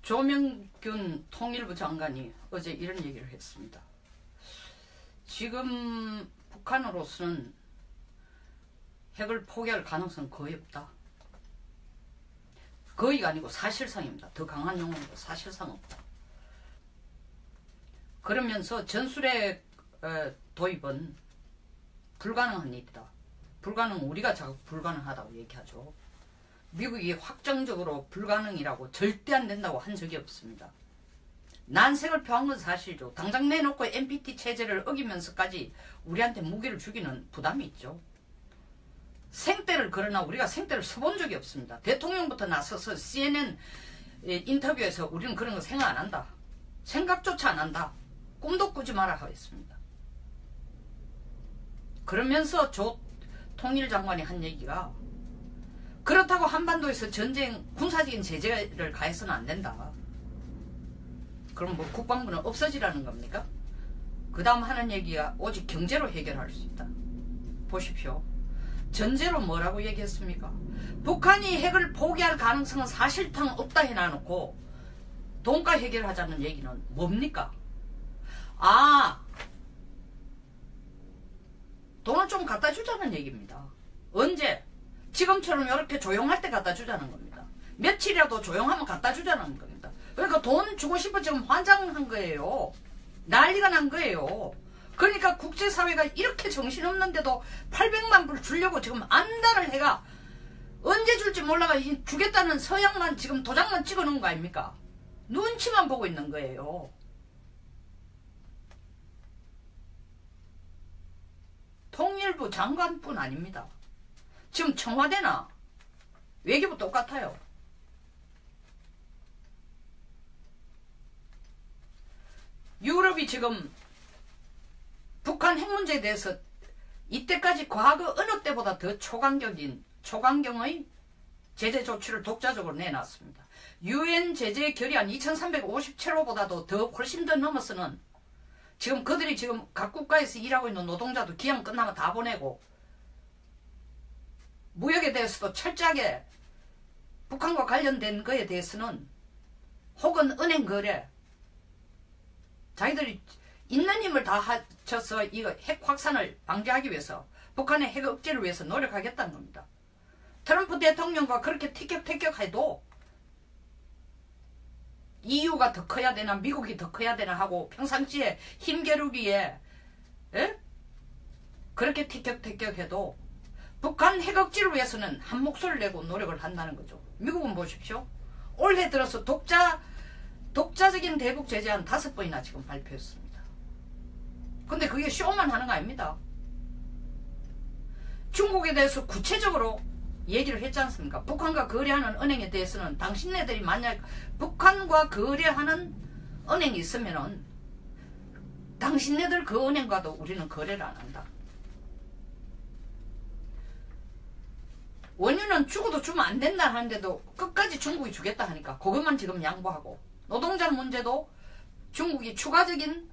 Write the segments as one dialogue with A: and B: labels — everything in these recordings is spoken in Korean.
A: 조명균 통일부 장관이 어제 이런 얘기를 했습니다. 지금 북한으로서는 핵을 포기할 가능성은 거의 없다. 거의가 아니고 사실상입니다. 더 강한 용어로 사실상 없다. 그러면서 전술핵 도입은 불가능한 일이다. 우리가 자꾸 불가능하다고 얘기하죠. 미국이 확정적으로 불가능이라고 절대 안 된다고 한 적이 없습니다. 난색을 표한 건 사실이죠. 당장 내놓고 NPT 체제를 어기면서까지 우리한테 무기를 주기는 부담이 있죠. 생떼를 그러나 우리가 생떼를 써본 적이 없습니다. 대통령부터 나서서 CNN 인터뷰에서 우리는 그런 거 생각 안 한다. 생각조차 안 한다. 꿈도 꾸지 마라 하겠습니다. 그러면서 조 통일장관이 한 얘기가 그렇다고 한반도에서 전쟁 군사적인 제재를 가해서는 안 된다. 그럼 뭐 국방부는 없어지라는 겁니까? 그 다음 하는 얘기가 오직 경제로 해결할 수 있다. 보십시오. 전제로 뭐라고 얘기했습니까? 북한이 핵을 포기할 가능성은 사실상 없다 해놔놓고 돈가 해결하자는 얘기는 뭡니까? 돈을 좀 갖다 주자는 얘기입니다. 언제? 지금처럼 이렇게 조용할 때 갖다 주자는 겁니다. 며칠이라도 조용하면 갖다 주자는 겁니다. 그러니까 돈 주고 싶어 지금 환장한 거예요. 난리가 난 거예요. 그러니까 국제사회가 이렇게 정신없는데도 800만 불 주려고 지금 안달을 해가 언제 줄지 몰라가 주겠다는 서약만 지금 도장만 찍어놓은 거 아닙니까? 눈치만 보고 있는 거예요. 통일부 장관뿐 아닙니다. 지금 청와대나 외교부 똑같아요. 유럽이 지금 북한 핵 문제에 대해서 이때까지 과거 어느 때보다 더 초강경의 제재 조치를 독자적으로 내놨습니다. UN 제재 결의안 2357호보다도 더 훨씬 더 넘어서는 지금 그들이 지금 각 국가에서 일하고 있는 노동자도 기한 끝나면 다 보내고 무역에 대해서도 철저하게 북한과 관련된 거에 대해서는 혹은 은행 거래 자기들이 있는 힘을 다 합쳐서 이거 핵 확산을 방지하기 위해서 북한의 핵 억제를 위해서 노력하겠다는 겁니다. 트럼프 대통령과 그렇게 티격태격해도 EU가 더 커야 되나 미국이 더 커야 되나 하고 평상시에 힘겨루기에 그렇게 티격태격해도 북한 핵 억제를 위해서는 한 목소리를 내고 노력을 한다는 거죠. 미국은 보십시오. 올해 들어서 독자적인 대북 제재안 5번이나 지금 발표했습니다. 근데 그게 쇼만 하는 거 아닙니다. 중국에 대해서 구체적으로 얘기를 했지 않습니까? 북한과 거래하는 은행에 대해서는 당신네들이 만약 북한과 거래하는 은행이 있으면은 당신네들 그 은행과도 우리는 거래를 안 한다. 원유는 죽어도 주면 안 된다 하는데도 끝까지 중국이 주겠다 하니까 그것만 지금 양보하고 노동자 문제도 중국이 추가적인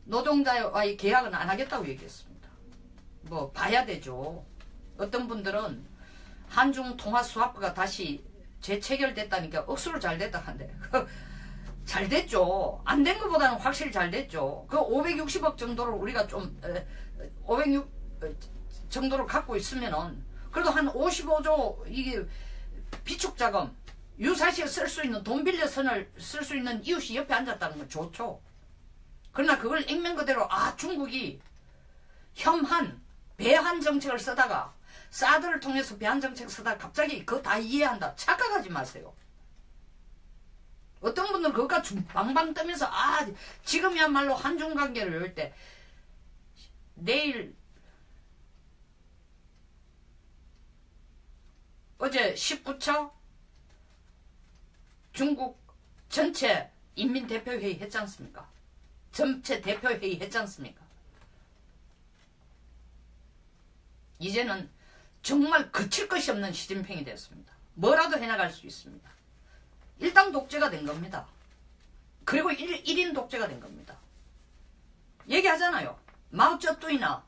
A: 노동자와의 계약은 안 하겠다고 얘기했습니다. 뭐 봐야 되죠. 어떤 분들은 한중 통화 스와프가 다시 재체결됐다니까 억수로 잘 됐다 한데 잘 됐죠. 안 된 것보다는 확실히 잘 됐죠. 그 560억 정도를 우리가 좀 506 정도를 갖고 있으면은 그래도 한 55조 이게 비축자금 유사시에 쓸 수 있는 돈 빌려선을 쓸 수 있는 이웃이 옆에 앉았다는 건 좋죠. 그러나 그걸 액면 그대로 중국이 혐한 배한 정책을 쓰다가 사드를 통해서 배한 정책 쓰다가 갑자기 그거 다 이해한다. 착각하지 마세요. 어떤 분들은 그것과 방방 뜨면서 지금이야말로 한중 관계를 열 때 내일 어제 19차 중국 전체 인민대표회의 했지 않습니까? 전체 대표회의 했지 않습니까? 이제는 정말 그칠 것이 없는 시진핑이 됐습니다. 뭐라도 해나갈 수 있습니다. 일당 독재가 된 겁니다. 그리고 1인 독재가 된 겁니다. 얘기하잖아요. 마오쩌둥이나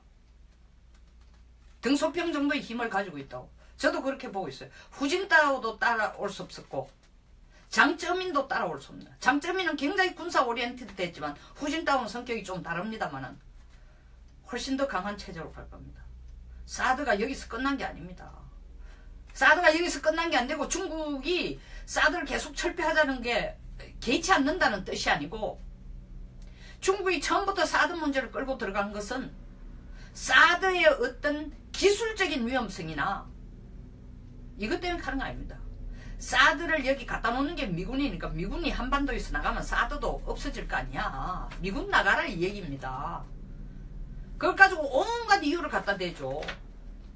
A: 등소평 정도의 힘을 가지고 있다고. 저도 그렇게 보고 있어요. 후진타오도 따라올 수 없었고 장쩌민도 따라올 수 없습니다. 장쩌민은 굉장히 군사 오리엔티드 했지만 후진타오는 성격이 좀 다릅니다만은 훨씬 더 강한 체제로 갈 겁니다. 사드가 여기서 끝난 게 아닙니다. 사드가 여기서 끝난 게 안 되고 중국이 사드를 계속 철폐하자는 게 개의치 않는다는 뜻이 아니고 중국이 처음부터 사드 문제를 끌고 들어간 것은 사드의 어떤 기술적인 위험성이나 이것 때문에 하는 거 아닙니다. 사드를 여기 갖다 놓는 게 미군이니까 미군이 한반도에서 나가면 사드도 없어질 거 아니야. 미군 나가라 이 얘기입니다. 그걸 가지고 온갖 이유를 갖다 대죠.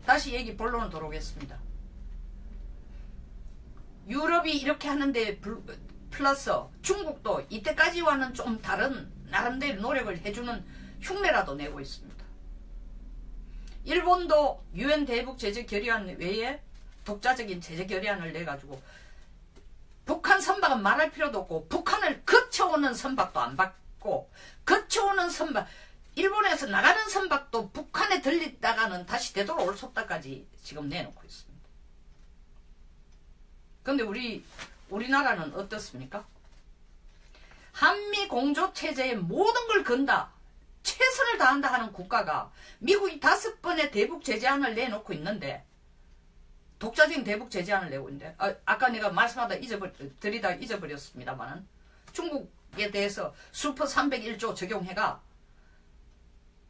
A: 다시 얘기 본론으로 돌아오겠습니다. 유럽이 이렇게 하는데 플러스 중국도 이때까지와는 좀 다른 나름대로 노력을 해주는 흉내라도 내고 있습니다. 일본도 유엔 대북 제재 결의안 외에 독자적인 제재 결의안을 내가지고 북한 선박은 말할 필요도 없고 북한을 거쳐오는 선박도 안 받고 거쳐오는 선박 일본에서 나가는 선박도 북한에 들리다가는 다시 되돌아올 수 없다까지 지금 내놓고 있습니다. 그런데 우리나라는 어떻습니까? 한미 공조체제에 모든 걸 건다. 최선을 다한다 하는 국가가 미국이 5번의 대북 제재안을 내놓고 있는데 독자적인 대북 제재안을 내고 있는데 아까 내가 말씀하다 드리다 잊어버렸습니다만 중국에 대해서 슈퍼 301조 적용해가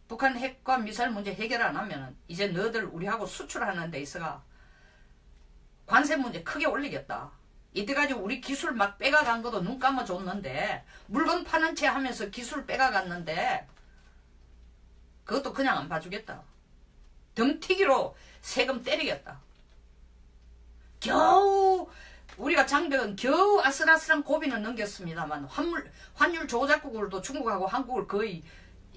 A: 북한 핵과 미사일 문제 해결 안 하면 이제 너희들 우리하고 수출하는 데 있어가 관세 문제 크게 올리겠다. 이때까지 우리 기술 막 빼가간 것도 눈 감아줬는데 물건 파는 채 하면서 기술 빼가갔는데 그것도 그냥 안 봐주겠다. 덤튀기로 세금 때리겠다. 겨우 우리가 장벽은 겨우 아슬아슬한 고비는 넘겼습니다만 환율 조작국으로도 중국하고 한국을 거의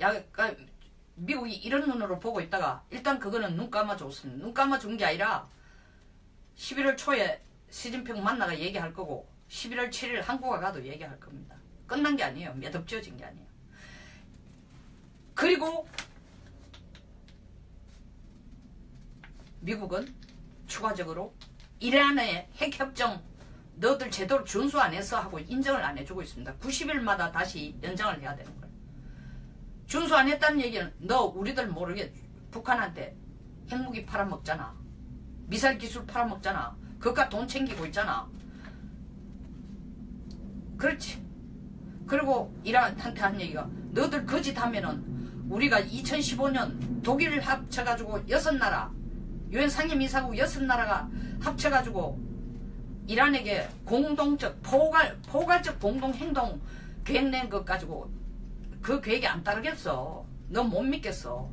A: 약간 미국이 이런 눈으로 보고 있다가 일단 그거는 눈 감아줬습니다. 눈 감아준 게 아니라 11월 초에 시진핑 만나가 얘기할 거고 11월 7일 한국에 가도 얘기할 겁니다. 끝난 게 아니에요. 몇 업 지어진 게 아니에요. 그리고 미국은 추가적으로 이란의 핵협정 너들 제대로 준수 안 해서 하고 인정을 안 해주고 있습니다. 90일마다 다시 연장을 해야 되는 거예요. 준수 안 했다는 얘기는 너 우리들 모르게 북한한테 핵무기 팔아먹잖아. 미사일 기술 팔아먹잖아. 그깟 돈 챙기고 있잖아. 그렇지. 그리고 이란한테 한 얘기가 너들 거짓 하면은 우리가 2015년 독일 합쳐가지고 6나라 유엔 상임이사국 6나라가 합쳐가지고 이란에게 공동적 포괄적 공동행동 계획 낸 것 가지고 그 계획이 안 따르겠어. 너 못 믿겠어.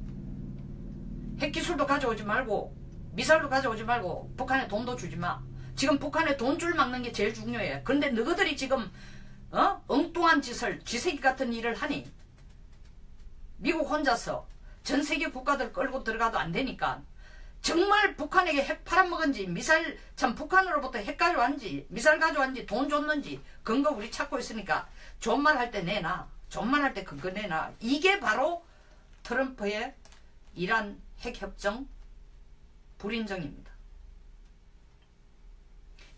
A: 핵기술도 가져오지 말고 미사일도 가져오지 말고 북한에 돈도 주지 마. 지금 북한에 돈 줄 막는 게 제일 중요해. 그런데 너희들이 지금 엉뚱한 짓을 쥐새끼 같은 일을 하니 미국 혼자서 전 세계 국가들 끌고 들어가도 안 되니까 정말 북한에게 핵 팔아먹은지 미사일 참 북한으로부터 핵 가져왔는지 미사일 가져왔는지 돈 줬는지 근거 우리 찾고 있으니까 좋은 말 할 때 내놔. 좋은 말 할 때 근거 내놔. 이게 바로 트럼프의 이란 핵협정 불인정입니다.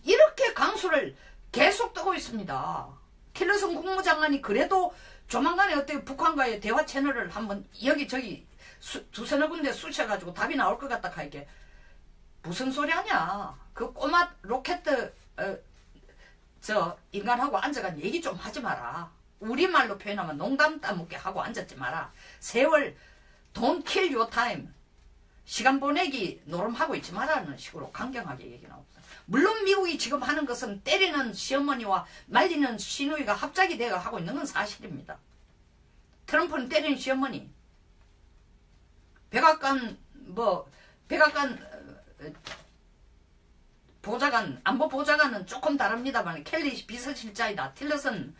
A: 이렇게 강수를 계속 뜨고 있습니다. 틸러슨 국무장관이 그래도 조만간에 어떻게 북한과의 대화 채널을 한번 여기저기 두서너 군데 쑤셔가지고 답이 나올 것 같다 하니까 무슨 소리 하냐. 그 꼬마 로켓 인간하고 앉아간 얘기 좀 하지 마라. 우리말로 표현하면 농담 따먹게 하고 앉았지 마라. 세월 don't kill your time. 시간 보내기 노름하고 있지 마라는 식으로 강경하게 얘기 나옵니다. 물론 미국이 지금 하는 것은 때리는 시어머니와 말리는 시누이가 합작이 되어 하고 있는 건 사실입니다. 트럼프는 때리는 시어머니, 백악관 보좌관, 안보 보좌관은 조금 다릅니다만 켈리 비서실장이다. 틸러슨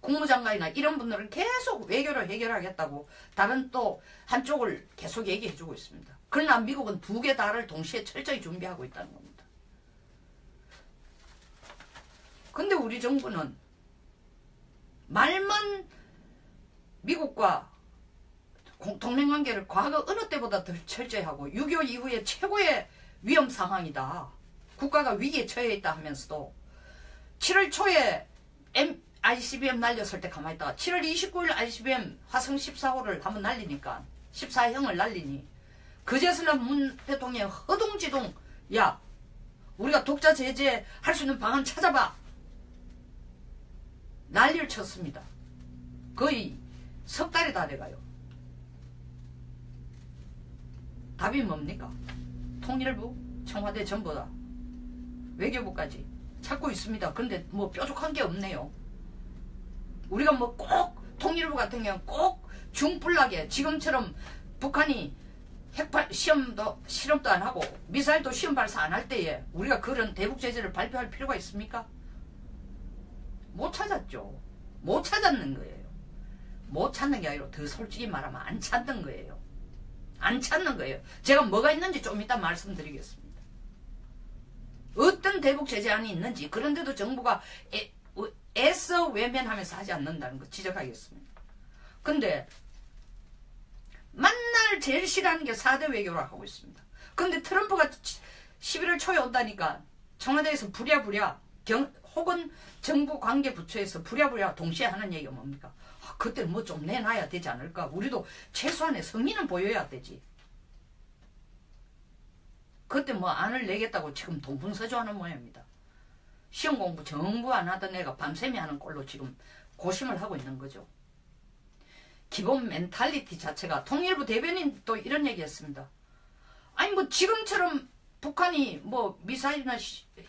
A: 국무장관이나 이런 분들은 계속 외교를 해결하겠다고 다른 또 한쪽을 계속 얘기해주고 있습니다. 그러나 미국은 두 개 다를 동시에 철저히 준비하고 있다는 겁니다. 근데 우리 정부는 말만 미국과 동맹관계를 과거 어느 때보다 더 철저히 하고 6.25 이후에 최고의 위험 상황이다. 국가가 위기에 처해 있다 하면서도 7월 초에 ICBM 날렸을 때 가만히 있다가 7월 29일 ICBM 화성 14호를 한번 날리니까 14형을 날리니 그제서야 문 대통령이 허둥지둥 야 우리가 독자 제재 할 수 있는 방안 찾아봐 난리를 쳤습니다. 거의 석 달이 다 돼가요. 답이 뭡니까? 통일부, 청와대 전부 다 외교부까지 찾고 있습니다. 그런데 뭐 뾰족한 게 없네요. 우리가 뭐 꼭 통일부 같은 경우는 꼭 중불나게 지금처럼 북한이 실험도 안 하고 미사일도 시험 발사 안 할 때에 우리가 그런 대북 제재를 발표할 필요가 있습니까? 못 찾았죠. 못 찾았는 거예요. 못 찾는 게 아니라 더 솔직히 말하면 안 찾는 거예요. 안 찾는 거예요. 제가 뭐가 있는지 좀 이따 말씀드리겠습니다. 어떤 대북 제재안이 있는지 그런데도 정부가 애써 외면하면서 하지 않는다는 거 지적하겠습니다. 근데 만날 제일 싫어하는 게 4대 외교를 하고 있습니다. 근데 트럼프가 11월 초에 온다니까 청와대에서 부랴부랴 혹은 정부 관계부처에서 부랴부랴 동시에 하는 얘기가 뭡니까? 그때 뭐 좀 내놔야 되지 않을까? 우리도 최소한의 성의는 보여야 되지. 그때 뭐 안을 내겠다고 지금 동분서주하는 모양입니다. 시험 공부 정부 안 하던 애가 밤샘이 하는 꼴로 지금 고심을 하고 있는 거죠. 기본 멘탈리티 자체가 통일부 대변인도 이런 얘기했습니다. 아니 뭐 지금처럼 북한이 뭐 미사일이나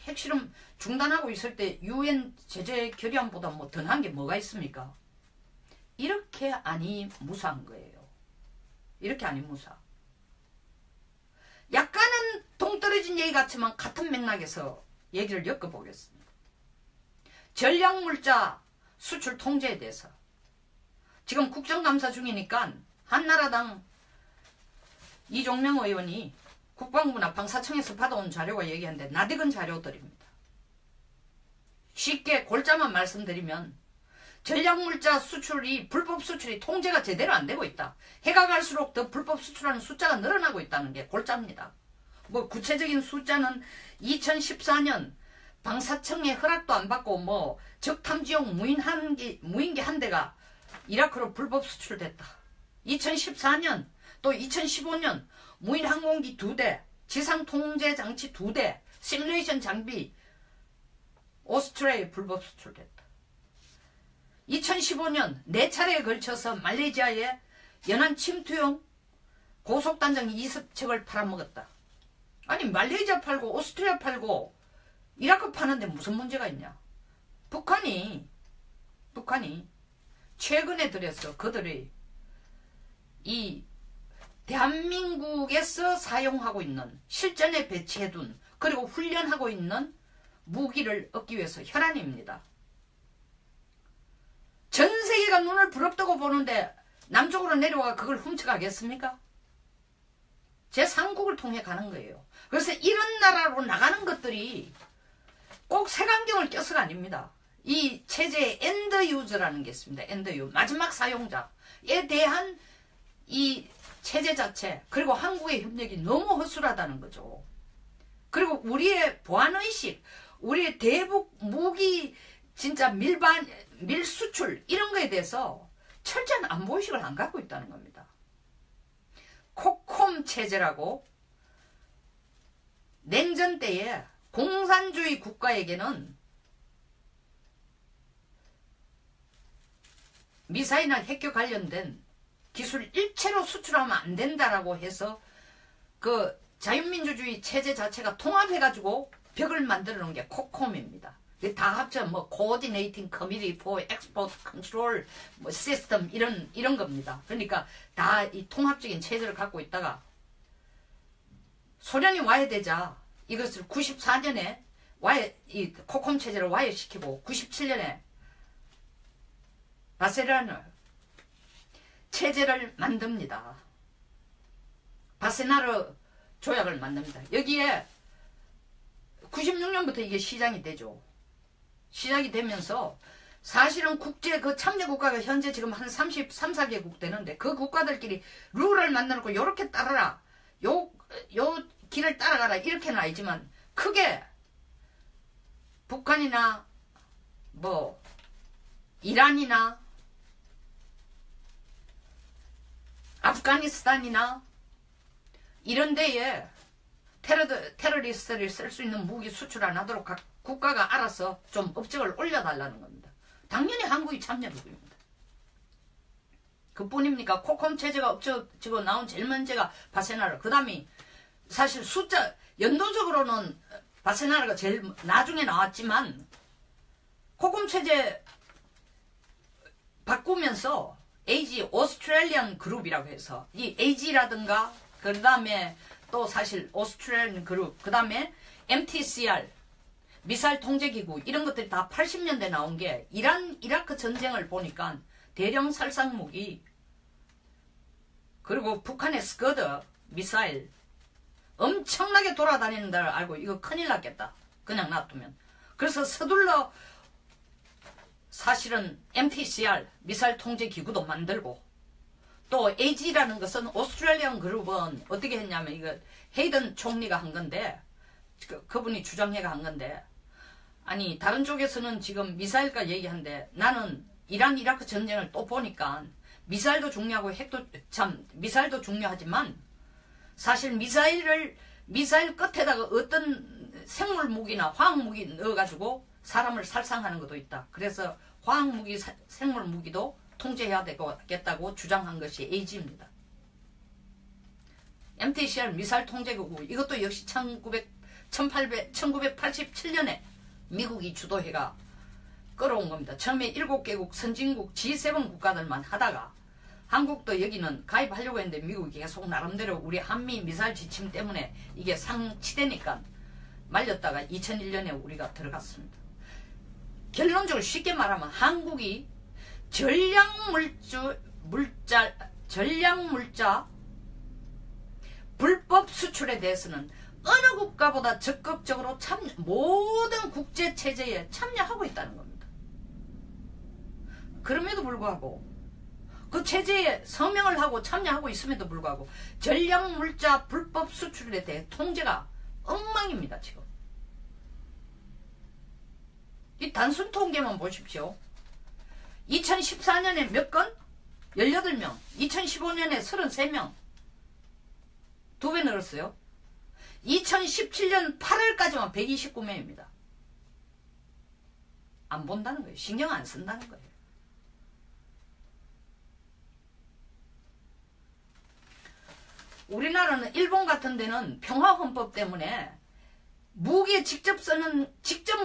A: 핵실험 중단하고 있을 때 UN 제재 결의안보다 뭐 더 한 게 뭐가 있습니까? 이렇게 아니 무사한 거예요. 이렇게 아니 무사. 약간은 동떨어진 얘기 같지만 같은 맥락에서 얘기를 엮어보겠습니다. 전략물자 수출 통제에 대해서 지금 국정감사 중이니까 한나라당 이종명 의원이 국방부나 방사청에서 받아온 자료가 얘기하는데 나디건 자료들입니다. 쉽게 골자만 말씀드리면 전략물자 수출이 불법 수출이 통제가 제대로 안 되고 있다. 해가 갈수록 더 불법 수출하는 숫자가 늘어나고 있다는 게 골자입니다. 뭐 구체적인 숫자는 2014년 방사청의 허락도 안 받고 뭐 적탐지용 무인기 한 대가 이라크로 불법 수출됐다. 2014년 또 2015년 무인 항공기 2대, 지상 통제 장치 2대, 시뮬레이션 장비 오스트레일리아에 불법 수출됐다. 2015년 4차례에 걸쳐서 말레이시아에 연안 침투용 고속단장 20척을 팔아먹었다. 아니 말레이시아 팔고 오스트리아 팔고 이라크 파는데 무슨 문제가 있냐. 북한이 최근에 들여서 그들이 이 대한민국에서 사용하고 있는 실전에 배치해둔 그리고 훈련하고 있는 무기를 얻기 위해서 혈안입니다. 전 세계가 눈을 부릅뜨고 보는데 남쪽으로 내려와 그걸 훔쳐가겠습니까? 제3국을 통해 가는 거예요. 그래서 이런 나라로 나가는 것들이 꼭 색안경을 껴서가 아닙니다. 이 체제의 엔드 유저라는 게 있습니다. 엔드 유 마지막 사용자에 대한 이 체제 자체 그리고 한국의 협력이 너무 허술하다는 거죠. 그리고 우리의 보안의식 우리의 대북 무기 진짜 밀수출 이런 거에 대해서 철저한 안보의식을 안 갖고 있다는 겁니다. 코콤 체제라고 냉전 때에 공산주의 국가에게는 미사일이나 핵과 관련된 기술 일체로 수출하면 안 된다라고 해서 그 자유민주주의 체제 자체가 통합해가지고 벽을 만들어 놓은 게 코콤입니다. 다 합쳐 뭐 Coordinating Committee for Export Control 뭐 System 이런 겁니다. 그러니까 다 이 통합적인 체제를 갖고 있다가 소련이 와해되자 이것을 94년에 이 코콤 체제를 와해시키고 97년에 바세나르 체제를 만듭니다. 바세나르 조약을 만듭니다. 여기에 96년부터 이게 시작이 되죠. 시작이 되면서 사실은 국제 그 참여 국가가 현재 지금 한 33~34개국 되는데 그 국가들끼리 룰을 만들어놓고 요렇게 따라라. 요 길을 따라가라. 이렇게는 알지만 크게 북한이나 뭐 이란이나 아프가니스탄이나 이런 데에 테러리스트를 쓸 수 있는 무기 수출 안 하도록 각 국가가 알아서 좀 업적을 올려달라는 겁니다. 당연히 한국이 참여를 합니다. 그뿐입니까? 코콤 체제가 업적지고 나온 제일 먼저가 바세나라. 그 다음에 사실 숫자 연도적으로는 바세나라가 제일 나중에 나왔지만 코콤 체제 바꾸면서 AG 오스트레일리안 그룹이라고 해서 이 AG라든가 그 다음에 또 사실 오스트레일리안 그룹 그 다음에 MTCR 미사일 통제기구 이런 것들이 다 80년대 나온 게 이란 이라크 전쟁을 보니까 대량 살상무기 그리고 북한의 스커드 미사일 엄청나게 돌아다니는 데를 알고 이거 큰일 났겠다. 그냥 놔두면. 그래서 서둘러 사실은 MTCR 미사일 통제 기구도 만들고 또 AG라는 것은 오스트레일리안 그룹은 어떻게 했냐면 이거 헤이든 총리가 한 건데 그분이 주장해가 한 건데 아니 다른 쪽에서는 지금 미사일까 얘기하는데 나는 이란 이라크 전쟁을 또 보니까 미사일도 중요하고 핵도 참 미사일도 중요하지만 사실 미사일 끝에다가 어떤 생물 무기나 화학 무기 넣어가지고 사람을 살상하는 것도 있다. 그래서 화학 무기, 생물 무기도 통제해야 되겠다고 주장한 것이 AG입니다. MTCR 미사일 통제기구 이것도 역시 1987년에 미국이 주도해가 끌어온 겁니다. 처음에 7개국 선진국 G7 국가들만 하다가 한국도 여기는 가입하려고 했는데 미국이 계속 나름대로 우리 한미 미사일 지침 때문에 이게 상치되니까 말렸다가 2001년에 우리가 들어갔습니다. 결론적으로 쉽게 말하면 한국이 전략물자 불법 수출에 대해서는 어느 국가보다 적극적으로 모든 국제체제에 참여하고 있다는 겁니다. 그럼에도 불구하고 그 체제에 서명을 하고 참여하고 있음에도 불구하고 전략물자 불법 수출에 대해 통제가 엉망입니다. 지금 이 단순 통계만 보십시오. 2014년에 몇 건? 18명 2015년에 33명 2배 늘었어요. 2017년 8월까지만 129명입니다. 안 본다는 거예요. 신경 안 쓴다는 거예요. 우리나라는 일본 같은 데는 평화헌법 때문에 무기에 직접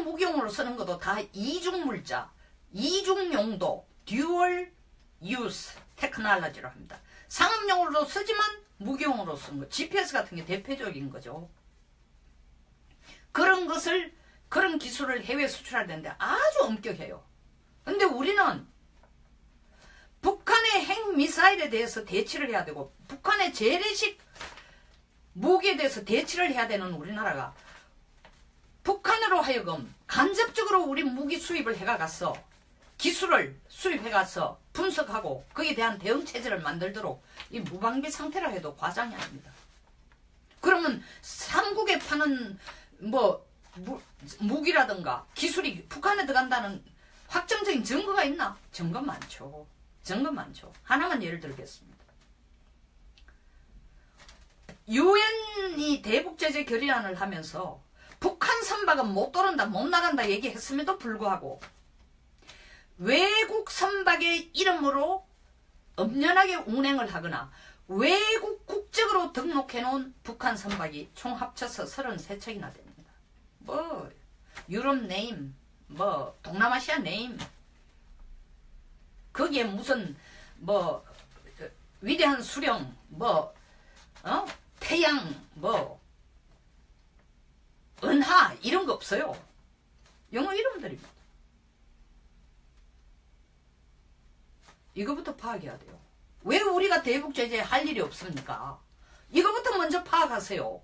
A: 무기용으로 쓰는 것도 다 이중물자, 이중용도, 듀얼 유스 테크놀로지로 합니다. 상업용으로도 쓰지만 무기용으로 쓰는 거. GPS 같은 게 대표적인 거죠. 그런 기술을 해외 수출할 텐데 아주 엄격해요. 근데 우리는 북한의 핵미사일에 대해서 대치를 해야 되고 북한의 재래식 무기에 대해서 대치를 해야 되는 우리나라가 북한으로 하여금 간접적으로 우리 무기 수입을 해가서 기술을 수입해가서 분석하고 거기에 대한 대응체제를 만들도록 이 무방비 상태라 해도 과장이 아닙니다. 그러면 삼국에 파는 무기라든가 기술이 북한에 들어간다는 확정적인 증거가 있나? 증거 많죠. 증거 많죠. 하나만 예를 들겠습니다. 유엔이 대북제재 결의안을 하면서 북한 선박은 못 돌아온다, 못 나간다 얘기했음에도 불구하고 외국 선박의 이름으로 엄연하게 운행을 하거나 외국 국적으로 등록해놓은 북한 선박이 총 합쳐서 33척이나 됩니다. 유럽 네임, 동남아시아 네임, 거기에 무슨 위대한 수령, 태양, 은하 이런 거 없어요. 영어 이름들입니다. 이거부터 파악해야 돼요. 왜 우리가 대북 제재에 할 일이 없습니까? 이거부터 먼저 파악하세요.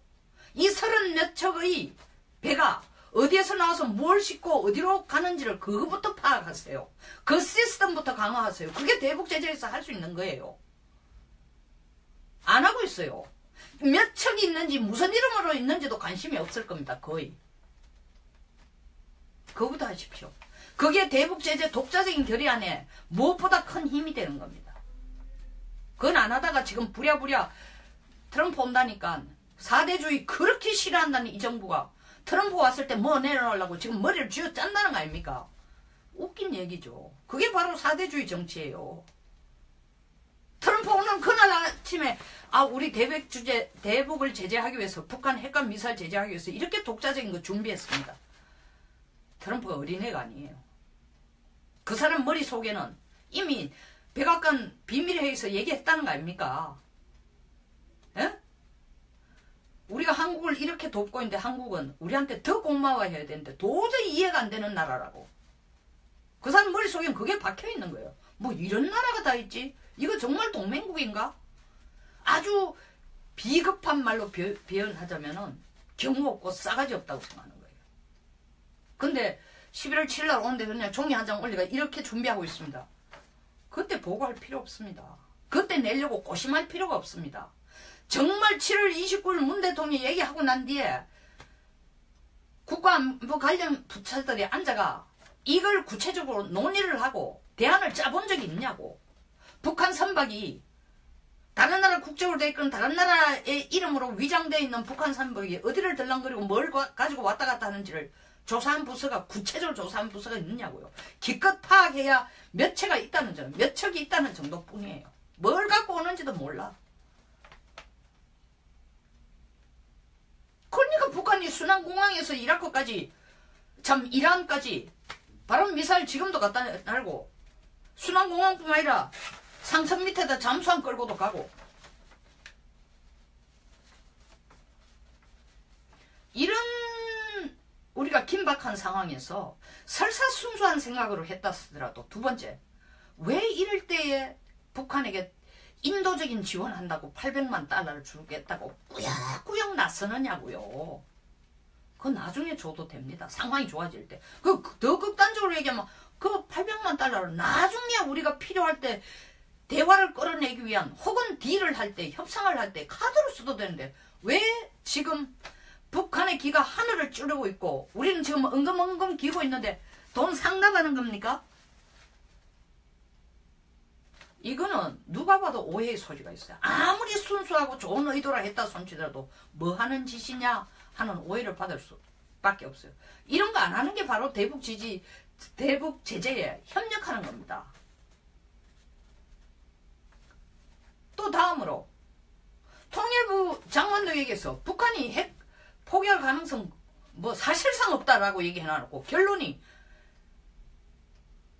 A: 이 30몇 척의 배가 어디에서 나와서 뭘 싣고 어디로 가는지를 그거부터 파악하세요. 그 시스템부터 강화하세요. 그게 대북 제재에서 할 수 있는 거예요. 안 하고 있어요. 몇 척이 있는지 무슨 이름으로 있는지도 관심이 없을 겁니다. 거의. 그거부터 하십시오. 그게 대북 제재 독자적인 결의안에 무엇보다 큰 힘이 되는 겁니다. 그건 안 하다가 지금 부랴부랴 트럼프 온다니까 4대주의 그렇게 싫어한다는 이 정부가 트럼프 왔을 때 뭐 내놓으려고 지금 머리를 쥐어 짠다는 거 아닙니까? 웃긴 얘기죠. 그게 바로 4대주의 정치예요. 트럼프 오는 그날 아침에 우리 대북을 제재하기 위해서 북한 핵과 미사일 제재하기 위해서 이렇게 독자적인 거 준비했습니다. 트럼프가 어린애가 아니에요. 그 사람 머릿속에는 이미 백악관 비밀회의에서 얘기했다는 거 아닙니까? 예? 우리가 한국을 이렇게 돕고 있는데 한국은 우리한테 더 고마워해야 되는데 도저히 이해가 안 되는 나라라고. 그 사람 머릿속엔 그게 박혀있는 거예요. 뭐 이런 나라가 다 있지? 이거 정말 동맹국인가? 아주 비겁한 말로 표현하자면은 경우 없고 싸가지 없다고 생각하는 거예요. 근데 11월 7일 날 오는데 그냥 종이 한 장 올리가 이렇게 준비하고 있습니다. 그때 보고할 필요 없습니다. 그때 내려고 고심할 필요가 없습니다. 정말 7월 29일 문 대통령이 얘기하고 난 뒤에 국가안보 관련 부처들이 앉아가 이걸 구체적으로 논의를 하고 대안을 짜본 적이 있냐고. 북한 선박이 다른 나라 국적으로 되어 있건 다른 나라의 이름으로 위장되어 있는 북한 선박이 어디를 들랑거리고 뭘 가지고 왔다 갔다 하는지를 조사한 부서가 구체적으로 조사한 부서가 있느냐고요. 기껏 파악해야 몇 채가 있다는 점, 몇 척이 있다는 정도뿐이에요. 뭘 갖고 오는지도 몰라. 그러니까 북한이 순환공항에서 이라크까지 참 이란까지 바람 미사일 지금도 갖다 날고 순환공항뿐만 아니라 상선 밑에다 잠수함 끌고도 가고 이런 우리가 긴박한 상황에서 설사순수한 생각으로 했다 쓰더라도 두 번째 왜 이럴 때에 북한에게 인도적인 지원한다고 800만 달러를 주겠다고 꾸역꾸역 나서느냐고요. 그거 나중에 줘도 됩니다. 상황이 좋아질 때. 더 극단적으로 얘기하면 그 800만 달러를 나중에 우리가 필요할 때 대화를 끌어내기 위한 혹은 딜을 할 때 협상을 할 때 카드로 써도 되는데 왜 지금 북한의 기가 하늘을 찌르고 있고 우리는 지금 엉금엉금 기고 있는데 돈 상납하는 겁니까? 이거는 누가 봐도 오해의 소지가 있어요. 아무리 순수하고 좋은 의도라 했다 손치더라도 뭐 하는 짓이냐 하는 오해를 받을 수밖에 없어요. 이런 거 안 하는 게 바로 대북 제재에 협력하는 겁니다. 또 다음으로 통일부 장관도 얘기했어. 북한이 핵 포기할 가능성 뭐 사실상 없다라고 얘기해놓고 결론이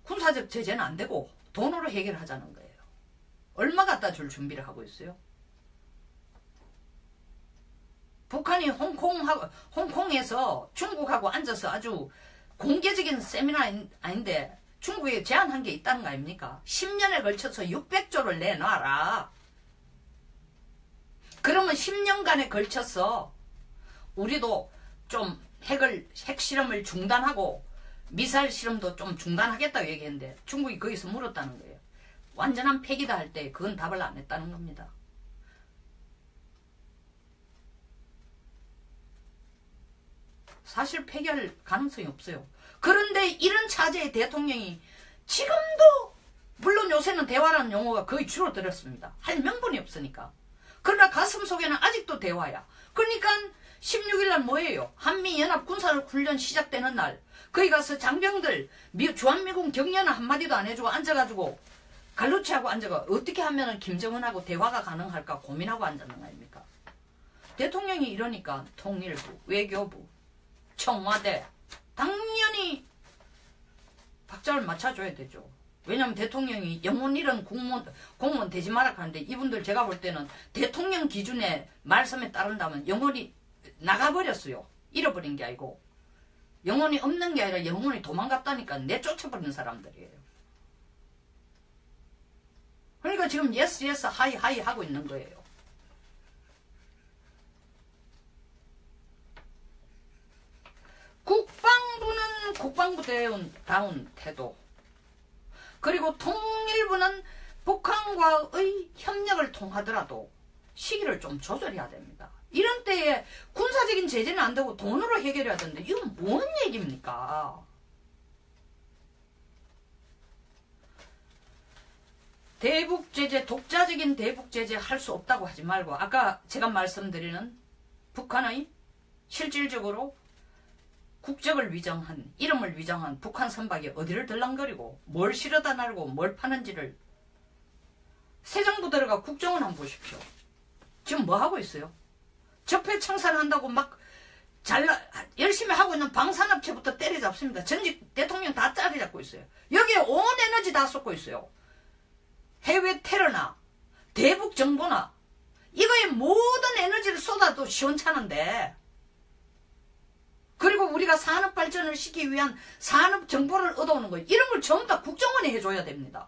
A: 군사적 제재는 안 되고 돈으로 해결하자는 거예요. 얼마 갖다 줄 준비를 하고 있어요? 북한이 홍콩에서 중국하고 앉아서 아주 공개적인 세미나 아닌데 중국에 제안한 게 있다는 거 아닙니까? 10년에 걸쳐서 600조를 내놔라. 그러면 10년간에 걸쳐서 우리도 좀 핵 실험을 중단하고 미사일 실험도 좀 중단하겠다고 얘기했는데 중국이 거기서 물었다는 거예요. 완전한 폐기다 할 때 그건 답을 안 했다는 겁니다. 사실 폐기할 가능성이 없어요. 그런데 이런 차제의 대통령이 지금도 물론 요새는 대화라는 용어가 거의 줄어들었습니다. 할 명분이 없으니까. 그러나 가슴속에는 아직도 대화야. 그러니까 16일 날 뭐예요? 한미연합 군사훈련 시작되는 날 거기 가서 장병들 주한미군 격려는 한마디도 안 해주고 앉아가지고 갈루치하고 앉아가 어떻게 하면 김정은하고 대화가 가능할까 고민하고 앉았는 거 아닙니까? 대통령이 이러니까 통일부, 외교부, 청와대 당연히 박자를 맞춰줘야 되죠. 왜냐하면 대통령이 영혼 잃은 공무원 되지 마라 하는데 이분들 제가 볼 때는 대통령 기준의 말씀에 따른다면 영혼이 나가버렸어요. 잃어버린 게 아니고 영혼이 없는 게 아니라 영혼이 도망갔다니까 내쫓아버리는 사람들이에요. 그러니까 지금 예스 하이 하고 있는 거예요. 국방부는 국방부다운 태도 그리고 통일부는 북한과의 협력을 통하더라도 시기를 좀 조절해야 됩니다. 이런 때에 군사적인 제재는 안 되고 돈으로 해결해야 되는데 이건 뭔 얘기입니까? 대북 제재, 독자적인 대북 제재 할 수 없다고 하지 말고 아까 제가 말씀드리는 북한의 실질적으로 국적을 위장한, 이름을 위장한 북한 선박이 어디를 들랑거리고 뭘 실어다 날고 뭘 파는지를 새 정부 들어가 국정원 한번 보십시오. 지금 뭐 하고 있어요? 적폐 청산한다고 막 열심히 하고 있는 방산업체부터 때려잡습니다. 전직 대통령 다 자리잡고 있어요. 여기에 온 에너지 다 쏟고 있어요. 해외 테러나 대북 정보나 이거에 모든 에너지를 쏟아도 시원찮은데, 그리고 우리가 산업 발전을 시키기 위한 산업 정보를 얻어오는 거, 이런 걸 전부 다 국정원이 해줘야 됩니다.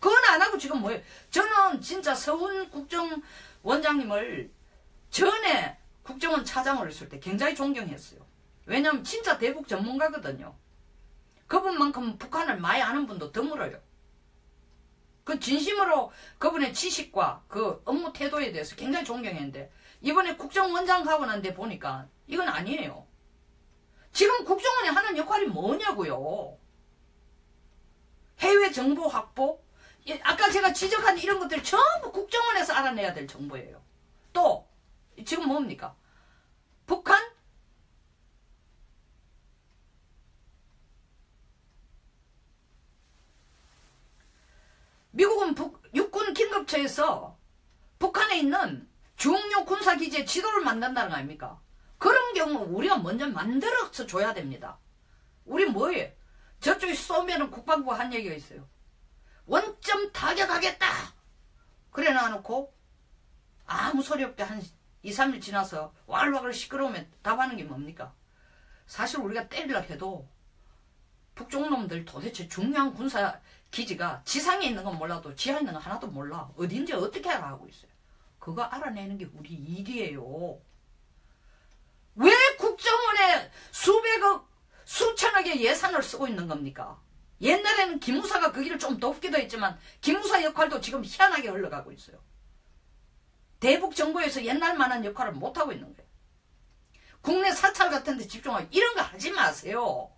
A: 그건 안 하고 지금 뭐예요? 저는 진짜 서훈 국정원장님을 전에 국정원 차장으로 했을 때 굉장히 존경했어요. 왜냐하면 진짜 대북 전문가거든요. 그분만큼 북한을 많이 아는 분도 드물어요. 그 진심으로 그분의 지식과 그 업무 태도에 대해서 굉장히 존경했는데, 이번에 국정원장 하고 난 데 보니까 이건 아니에요. 지금 국정원이 하는 역할이 뭐냐고요. 해외 정보 확보, 아까 제가 지적한 이런 것들 전부 국정원에서 알아내야 될 정보예요. 또 지금 뭡니까? 북한 미국은 육군 긴급처에서 북한에 있는 중요 군사기지의 지도를 만든다는 거 아닙니까? 그런 경우 우리가 먼저 만들어서 줘야 됩니다. 우리 뭐예요? 저쪽이 쏘면은 국방부가 한 얘기가 있어요. 원점 타격하겠다! 그래 놔놓고 아무 소리 없게 한 2, 3일 지나서 왈왈 시끄러우면 답하는 게 뭡니까? 사실 우리가 때리려 해도 북쪽 놈들 도대체 중요한 군사 기지가 지상에 있는 건 몰라도 지하에 있는 건 하나도 몰라. 어딘지 어떻게 알아 하고 있어요. 그거 알아내는 게 우리 일이에요. 왜 국정원에 수백억, 수천억의 예산을 쓰고 있는 겁니까? 옛날에는 기무사가 그 길을 좀 돕기도 했지만 기무사 역할도 지금 희한하게 흘러가고 있어요. 대북 정보에서 옛날만한 역할을 못하고 있는 거예요. 국내 사찰 같은 데 집중하고 이런 거 하지 마세요.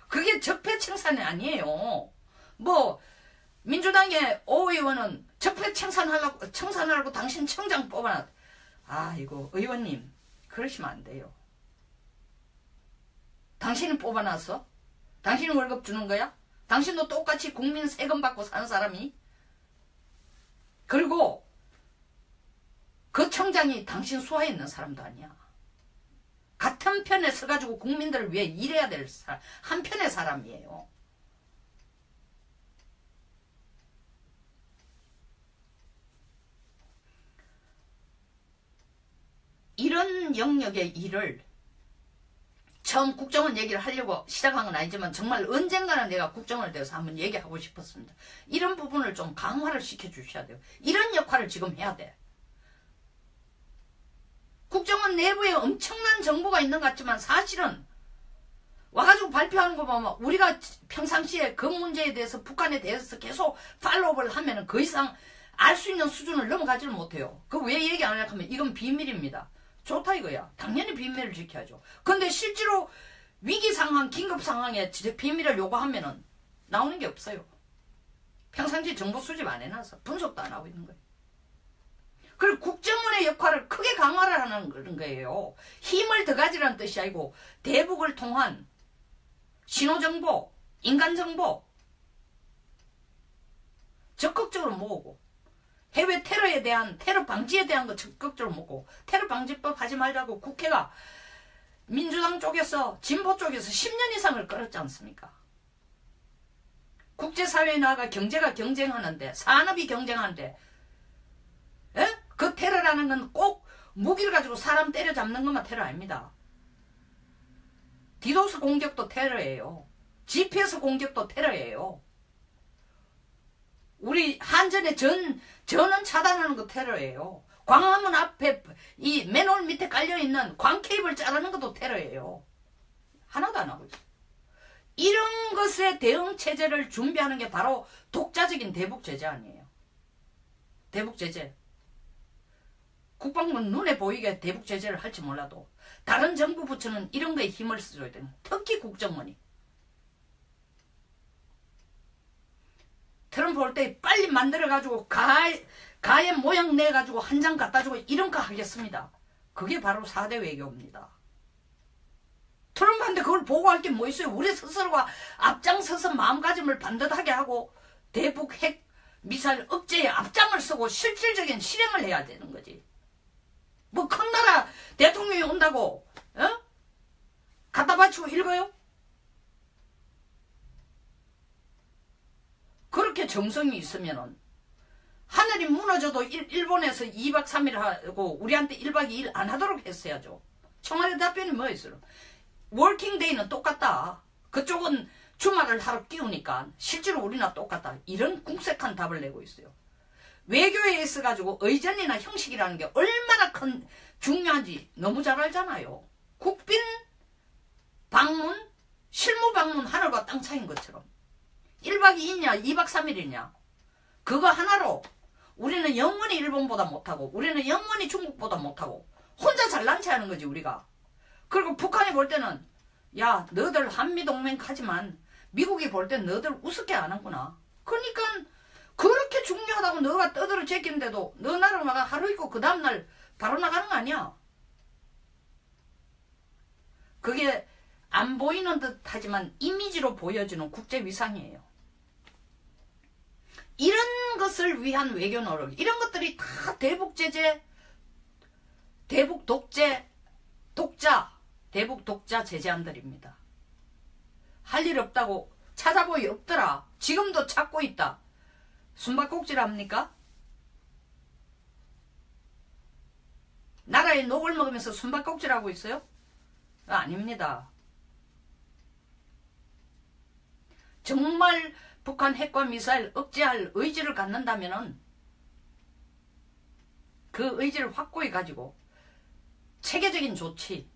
A: 그게 적폐 청산이 아니에요. 뭐 민주당의 오 의원은 적폐 청산하려고 당신 청장 뽑아놨. 아이고 의원님 그러시면 안 돼요. 당신은 뽑아놨어? 당신은 월급 주는 거야? 당신도 똑같이 국민 세금 받고 사는 사람이? 그리고 그 청장이 당신 수하에 있는 사람도 아니야. 같은 편에 서가지고 국민들을 위해 일해야 될 사람, 한 편의 사람이에요. 이런 영역의 일을 처음 국정원 얘기를 하려고 시작한 건 아니지만 정말 언젠가는 내가 국정원에 대해서 한번 얘기하고 싶었습니다. 이런 부분을 좀 강화를 시켜주셔야 돼요. 이런 역할을 지금 해야 돼. 국정원 내부에 엄청난 정보가 있는 것 같지만 사실은 와가지고 발표하는 거 보면 우리가 평상시에 그 문제에 대해서 북한에 대해서 계속 팔로우를 하면 그 이상 알 수 있는 수준을 넘어가지를 못해요. 그 왜 얘기 안 하냐 하면 이건 비밀입니다. 좋다 이거야. 당연히 비밀을 지켜야죠. 근데 실제로 위기 상황, 긴급 상황에 비밀을 요구하면은 나오는 게 없어요. 평상시 정보 수집 안 해놔서 분석도 안 하고 있는 거예요. 그리고 국정원의 역할을 크게 강화를 하는 거예요. 힘을 더 가지라는 뜻이 아니고 대북을 통한 신호정보, 인간정보 적극적으로 모으고 해외 테러에 대한 테러 방지에 대한 거 적극적으로 모으고 테러 방지법 하지 말자고 국회가 민주당 쪽에서 진보 쪽에서 10년 이상을 끌었지 않습니까? 국제사회에 나아가 경제가 경쟁하는데 산업이 경쟁하는데 에? 그 테러라는 건 꼭 무기를 가지고 사람 때려잡는 것만 테러 아닙니다. 디도스 공격도 테러예요. GPS 공격도 테러예요. 우리 한전의 전원 차단하는 거 테러예요. 광화문 앞에 이 맨홀 밑에 깔려있는 광 케이블 자르는 것도 테러예요. 하나도 안 하고 있어요. 이런 것에 대응 체제를 준비하는 게 바로 독자적인 대북 제재 아니에요. 대북 제재. 국방부는 눈에 보이게 대북 제재를 할지 몰라도 다른 정부 부처는 이런 거에 힘을 써줘야 돼요. 특히 국정원이. 트럼프 올 때 빨리 만들어가지고 가의 모양 내가지고 한 장 갖다주고 이런 거 하겠습니다. 그게 바로 4대 외교입니다. 트럼프한테 그걸 보고할 게 뭐 있어요? 우리 스스로가 앞장서서 마음가짐을 반듯하게 하고 대북 핵 미사일 억제에 앞장을 서고 실질적인 실행을 해야 되는 거지. 뭐 큰 나라 대통령이 온다고 갖다 바치고 읽어요? 그렇게 정성이 있으면은 하늘이 무너져도 일본에서 2박 3일 하고 우리한테 1박 2일 안 하도록 했어야죠. 청와대 답변이 뭐였어요? 워킹데이는 똑같다. 그쪽은 주말을 하루 끼우니까 실제로 우리나 똑같다. 이런 궁색한 답을 내고 있어요. 외교에 있어가지고 의전이나 형식이라는 게 얼마나 중요한지 너무 잘 알잖아요. 국빈 방문, 실무 방문 하늘과 땅 차이인 것처럼 1박 2일이냐 2박 3일이냐 그거 하나로 우리는 영원히 일본보다 못하고 우리는 영원히 중국보다 못하고 혼자 잘난 체 하는 거지 우리가. 그리고 북한이 볼 때는 야 너들 한미동맹 하지만 미국이 볼 땐 너들 우습게 안 하구나. 그러니까 그렇게 중요하다고 너가 떠들어 제끼는데도 너 나라가 하루 있고 그 다음날 바로 나가는 거 아니야. 그게 안 보이는 듯 하지만 이미지로 보여주는 국제위상이에요. 이런 것을 위한 외교 노력, 이런 것들이 다 대북 제재, 대북 독재, 대북 독자 제재안들입니다. 할 일 없다고 찾아보기 없더라. 지금도 찾고 있다. 숨바꼭질 합니까? 나라의 녹을 먹으면서 숨바꼭질 하고 있어요? 아닙니다. 정말 북한 핵과 미사일 억제할 의지를 갖는다면은 그 의지를 확고히 가지고 체계적인 조치,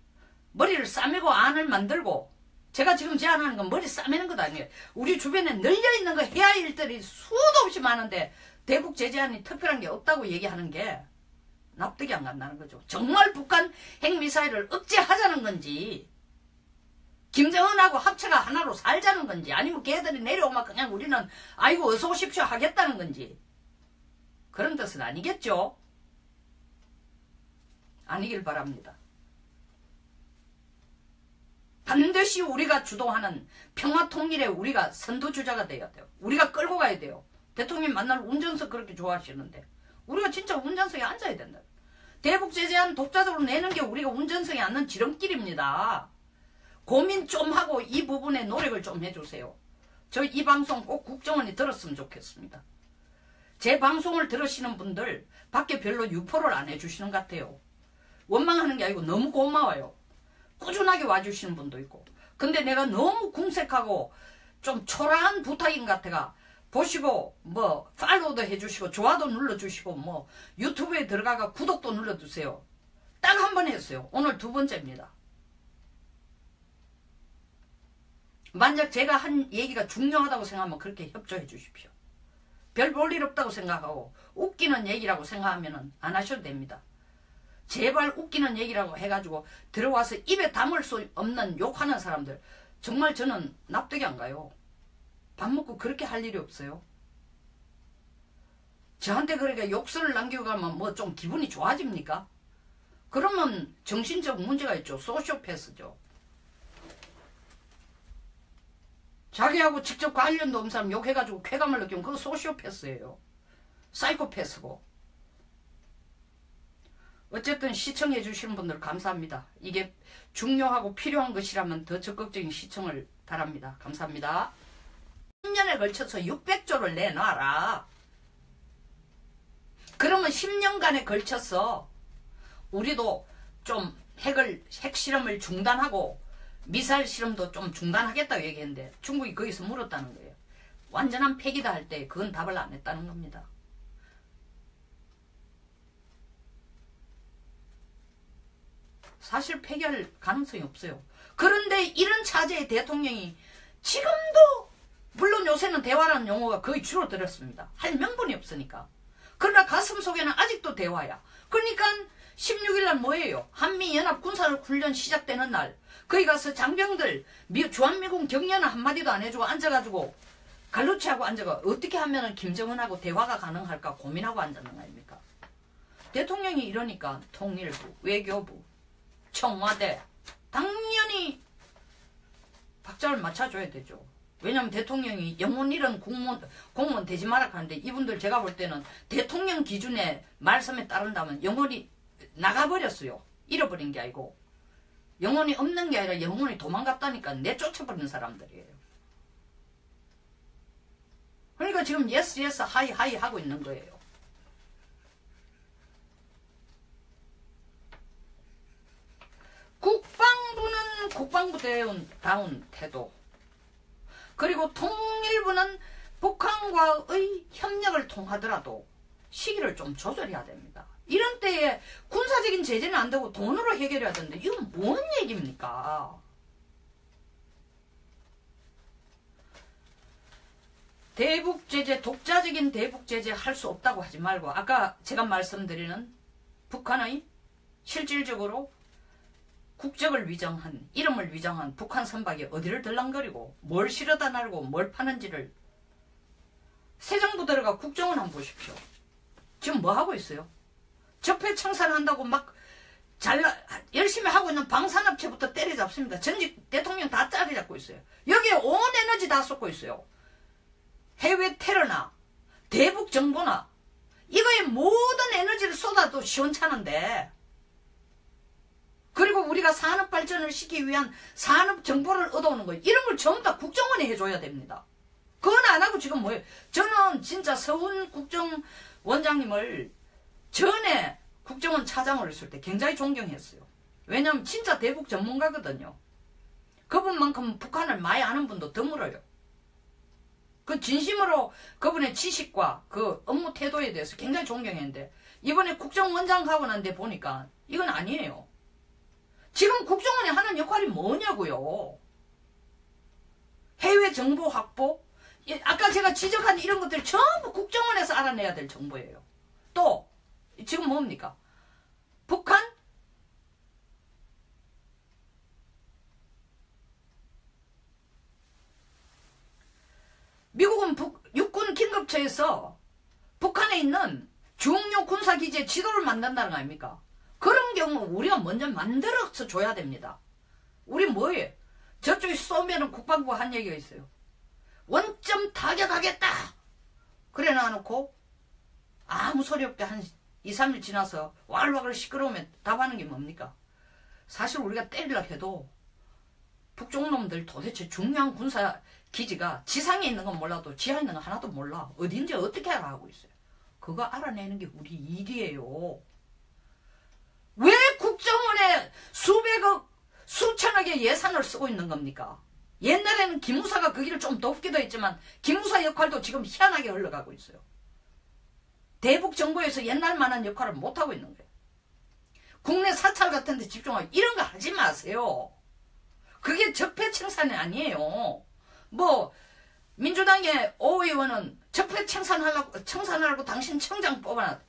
A: 머리를 싸매고 안을 만들고, 제가 지금 제안하는 건 머리 싸매는 것 아니에요. 우리 주변에 널려있는 거 해야 할 일들이 수도 없이 많은데 대북 제재안이 특별한 게 없다고 얘기하는 게 납득이 안 간다는 거죠. 정말 북한 핵미사일을 억제하자는 건지 김정은하고 합체가 하나로 살자는 건지 아니면 걔들이 내려오면 그냥 우리는 아이고 어서 오십시오 하겠다는 건지 그런 뜻은 아니겠죠. 아니길 바랍니다. 반드시 우리가 주도하는 평화통일에 우리가 선두주자가 돼야 돼요. 우리가 끌고 가야 돼요. 대통령 만날 운전석 그렇게 좋아하시는데 우리가 진짜 운전석에 앉아야 된다. 대북 제재안 독자적으로 내는 게 우리가 운전석에 앉는 지름길입니다. 고민 좀 하고 이 부분에 노력을 좀 해주세요. 저 이 방송 꼭 국정원이 들었으면 좋겠습니다. 제 방송을 들으시는 분들 밖에 별로 유포를 안 해주시는 것 같아요. 원망하는 게 아니고 너무 고마워요. 꾸준하게 와주시는 분도 있고. 근데 내가 너무 궁색하고 좀 초라한 부탁인 것 같아가 보시고 뭐 팔로우도 해주시고 좋아도 눌러주시고 뭐 유튜브에 들어가가 구독도 눌러주세요. 딱 한 번 했어요. 오늘 2번째입니다. 만약 제가 한 얘기가 중요하다고 생각하면 그렇게 협조해 주십시오. 별 볼 일 없다고 생각하고 웃기는 얘기라고 생각하면 안 하셔도 됩니다. 제발 웃기는 얘기라고 해가지고 들어와서 입에 담을 수 없는 욕하는 사람들 정말 저는 납득이 안 가요. 밥 먹고 그렇게 할 일이 없어요. 저한테 그렇게 욕설을 남기고 가면 뭐 좀 기분이 좋아집니까? 그러면 정신적 문제가 있죠. 소시오패스죠. 자기하고 직접 관련도 없는 사람 욕해가지고 쾌감을 느끼면 그거 소시오패스예요. 사이코패스고. 어쨌든 시청해 주시는 분들 감사합니다. 이게 중요하고 필요한 것이라면 더 적극적인 시청을 바랍니다. 감사합니다. 10년에 걸쳐서 600조를 내놔라. 그러면 10년간에 걸쳐서 우리도 좀 핵 실험을 중단하고 미사일 실험도 좀 중단하겠다고 얘기했는데 중국이 거기서 물었다는 거예요. 완전한 폐기다 할 때 그건 답을 안 했다는 겁니다. 사실 폐기할 가능성이 없어요. 그런데 이런 차제의 대통령이 지금도 물론 요새는 대화라는 용어가 거의 줄어들었습니다. 할 명분이 없으니까. 그러나 가슴 속에는 아직도 대화야. 그러니까 16일 날 뭐예요? 한미연합 군사훈련 시작되는 날 거기 가서 장병들 주한미군 격려는 한마디도 안 해주고 앉아가지고 갈루치하고 앉아가 어떻게 하면 김정은하고 대화가 가능할까 고민하고 앉았는 거 아닙니까? 대통령이 이러니까 통일부, 외교부, 청와대 당연히 박자를 맞춰줘야 되죠. 왜냐면 대통령이 영혼 잃은 공무원 되지 마라 하는데 이분들 제가 볼 때는 대통령 기준의 말씀에 따른다면 영혼이 나가버렸어요. 잃어버린 게 아니고 영혼이 없는 게 아니라 영혼이 도망갔다니까 내쫓아버리는 사람들이에요. 그러니까 지금 예스 예스 하이 하이 하고 있는 거예요. 국방부는 국방부다운 태도, 그리고 통일부는 북한과의 협력을 통하더라도 시기를 좀 조절해야 됩니다. 이런 때에 군사적인 제재는 안 되고 돈으로 해결해야 되는데 이건 뭔 얘기입니까? 대북제재, 독자적인 대북제재 할 수 없다고 하지 말고 아까 제가 말씀드리는 북한의 실질적으로 국적을 위정한, 이름을 위정한 북한 선박이 어디를 들랑거리고 뭘 실어다 날고 뭘 파는지를 새 정부 들어가 국정원 한번 보십시오. 지금 뭐 하고 있어요? 적폐 청산한다고 막 열심히 하고 있는 방산업체부터 때려잡습니다. 전직 대통령 다 자리 잡고 있어요. 여기에 온 에너지 다 쏟고 있어요. 해외 테러나 대북 정보나 이거에 모든 에너지를 쏟아도 시원찮은데, 그리고 우리가 산업 발전을 시키기 위한 산업 정보를 얻어오는 거예요. 이런 걸 전부 다 국정원이 해줘야 됩니다. 그건 안 하고 지금 뭐예요? 저는 진짜 서훈 국정원장님을 전에 국정원 차장으로 있을 때 굉장히 존경했어요. 왜냐하면 진짜 대북 전문가거든요. 그분만큼 북한을 많이 아는 분도 드물어요. 그 진심으로 그분의 지식과 그 업무 태도에 대해서 굉장히 존경했는데 이번에 국정원장 하고 난 데 보니까 이건 아니에요. 지금 국정원이 하는 역할이 뭐냐고요. 해외 정보 확보, 아까 제가 지적한 이런 것들 전부 국정원에서 알아내야 될 정보예요. 또 지금 뭡니까? 북한 미국은 육군 긴급처에서 북한에 있는 중요 군사기지의 지도를 만든다는 거 아닙니까? 그런 경우 우리가 먼저 만들어서 줘야 됩니다. 우리 뭐예요? 저쪽이 쏘면은 국방부가 한 얘기가 있어요. 원점 타격하겠다! 그래 놔놓고 아무 소리 없게 한 2, 3일 지나서 와글와글 시끄러우면 답하는 게 뭡니까? 사실 우리가 때리려 해도 북쪽 놈들 도대체 중요한 군사 기지가 지상에 있는 건 몰라도 지하에 있는 건 하나도 몰라. 어딘지 어떻게 알아 하고 있어요. 그거 알아내는 게 우리 일이에요. 왜 국정원에 수백억, 수천억의 예산을 쓰고 있는 겁니까? 옛날에는 기무사가 그 길을 좀 돕기도 했지만 기무사 역할도 지금 희한하게 흘러가고 있어요. 대북 정보에서 옛날만한 역할을 못하고 있는 거예요. 국내 사찰 같은 데 집중하고 이런 거 하지 마세요. 그게 적폐청산이 아니에요. 뭐 민주당의 오 의원은 적폐청산하려고 당신 청장 뽑아놨.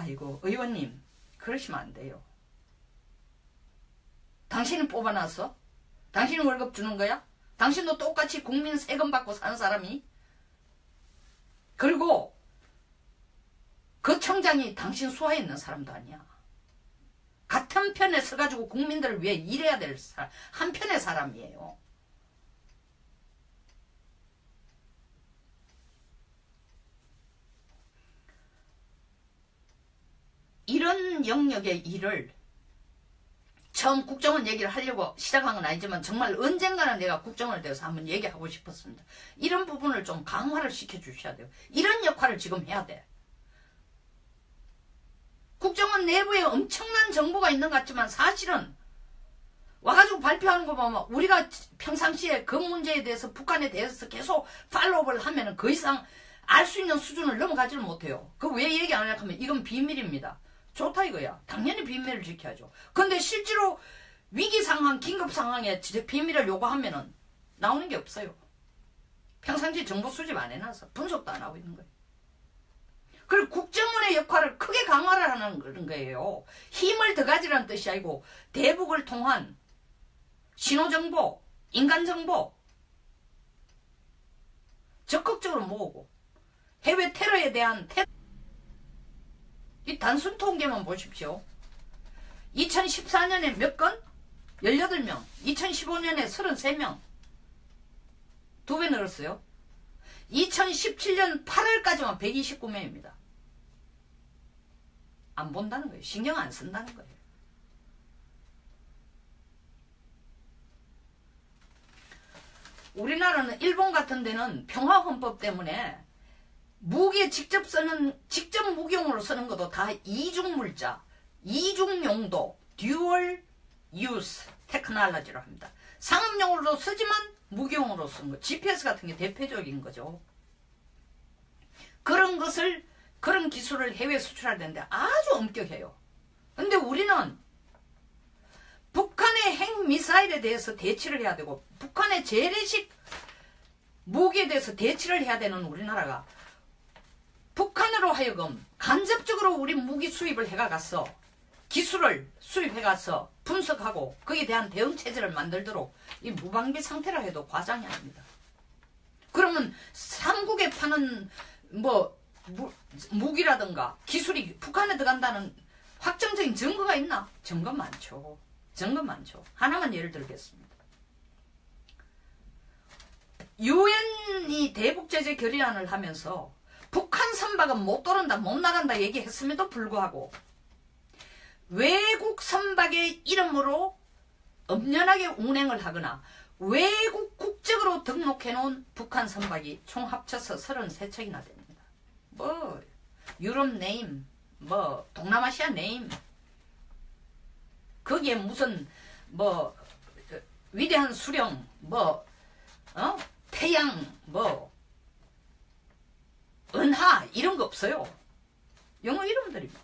A: 이거 의원님 그러시면 안 돼요. 당신은 뽑아놨어? 당신은 월급 주는 거야? 당신도 똑같이 국민 세금 받고 사는 사람이? 그리고 그 청장이 당신 수하에 있는 사람도 아니야. 같은 편에 서가지고 국민들을 위해 일해야 될 한 편의 사람이에요. 이런 영역의 일을 처음 국정원 얘기를 하려고 시작한 건 아니지만 정말 언젠가는 내가 국정원에 대해서 한번 얘기하고 싶었습니다. 이런 부분을 좀 강화를 시켜주셔야 돼요. 이런 역할을 지금 해야 돼. 국정원 내부에 엄청난 정보가 있는 것 같지만 사실은 와가지고 발표하는 거 보면 우리가 평상시에 그 문제에 대해서 북한에 대해서 계속 팔로우를 하면 그 이상 알 수 있는 수준을 넘어가지를 못해요. 그 왜 얘기 안 하냐 하면 이건 비밀입니다. 좋다 이거야. 당연히 비밀을 지켜야죠. 근데 실제로 위기 상황, 긴급 상황에 비밀을 요구하면은 나오는 게 없어요. 평상시 정보 수집 안 해놔서 분석도 안 하고 있는 거예요. 그리고 국정원의 역할을 크게 강화를 하는 그런 거예요. 힘을 더 가지라는 뜻이 아니고 대북을 통한 신호정보, 인간정보, 적극적으로 모으고 해외 테러에 대한 이 단순 통계만 보십시오. 2014년에 몇 건? 18명. 2015년에 33명. 2배 늘었어요. 2017년 8월까지만 129명입니다. 안 본다는 거예요. 신경 안 쓴다는 거예요. 우리나라는 일본 같은 데는 평화헌법 때문에 무기에 직접 무기용으로 쓰는 것도 다 이중물자, 이중용도, 듀얼 유스 테크놀로지로 합니다. 상업용으로도 쓰지만 무기용으로 쓰는 거. GPS 같은 게 대표적인 거죠. 그런 기술을 해외 수출할 텐데 아주 엄격해요. 근데 우리는 북한의 핵미사일에 대해서 대치를 해야 되고 북한의 재래식 무기에 대해서 대치를 해야 되는 우리나라가 북한으로 하여금 간접적으로 우리 무기 수입을 해가서 기술을 수입해가서 분석하고 거기에 대한 대응 체제를 만들도록 이 무방비 상태라 해도 과장이 아닙니다. 그러면 삼국에 파는 무기라든가 기술이 북한에 들어간다는 확정적인 증거가 있나? 증거 많죠. 증거 많죠. 하나만 예를 들겠습니다. 유엔이 대북제재 결의안을 하면서 북한 선박은 못 돌아온다, 못 나간다 얘기했음에도 불구하고 외국 선박의 이름으로 엄연하게 운행을 하거나 외국 국적으로 등록해놓은 북한 선박이 총 합쳐서 33척이나 됩니다. 유럽 네임, 동남아시아 네임, 거기에 무슨 위대한 수령, 태양, 은하 이런 거 없어요. 영어 이름들입니다.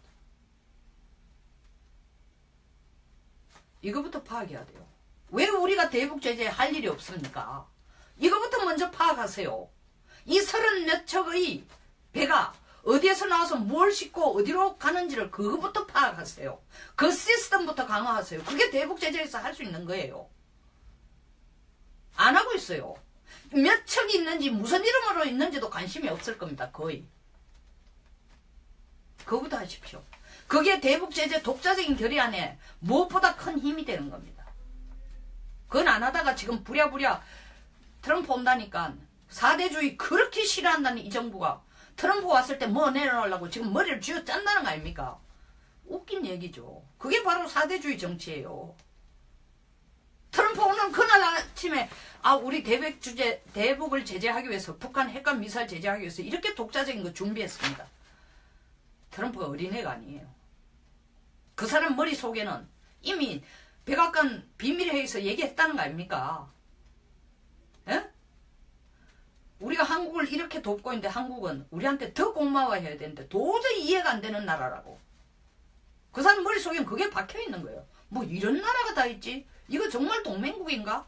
A: 이거부터 파악해야 돼요. 왜 우리가 대북 제재에 할 일이 없습니까? 이거부터 먼저 파악하세요. 이 30몇 척의 배가 어디에서 나와서 뭘 싣고 어디로 가는지를 그거부터 파악하세요. 그 시스템부터 강화하세요. 그게 대북 제재에서 할 수 있는 거예요. 안 하고 있어요. 몇 척이 있는지 무슨 이름으로 있는지도 관심이 없을 겁니다. 거의. 그거부터 하십시오. 그게 대북 제재 독자적인 결의안에 무엇보다 큰 힘이 되는 겁니다. 그건 안 하다가 지금 부랴부랴 트럼프 온다니까 4대주의 그렇게 싫어한다는 이 정부가 트럼프 왔을 때 뭐 내려놓으려고 지금 머리를 쥐어 짠다는 거 아닙니까? 웃긴 얘기죠. 그게 바로 4대주의 정치예요. 트럼프 오는 그날 아침에 우리 대북을 제재하기 위해서 북한 핵과 미사일 제재하기 위해서 이렇게 독자적인 거 준비했습니다. 트럼프가 어린애가 아니에요. 그 사람 머릿속에는 이미 백악관 비밀회의에서 얘기했다는 거 아닙니까? 에? 우리가 한국을 이렇게 돕고 있는데 한국은 우리한테 더 고마워해야 되는데 도저히 이해가 안 되는 나라라고. 그 사람 머릿속엔 그게 박혀있는 거예요. 이런 나라가 다 있지? 이거 정말 동맹국인가?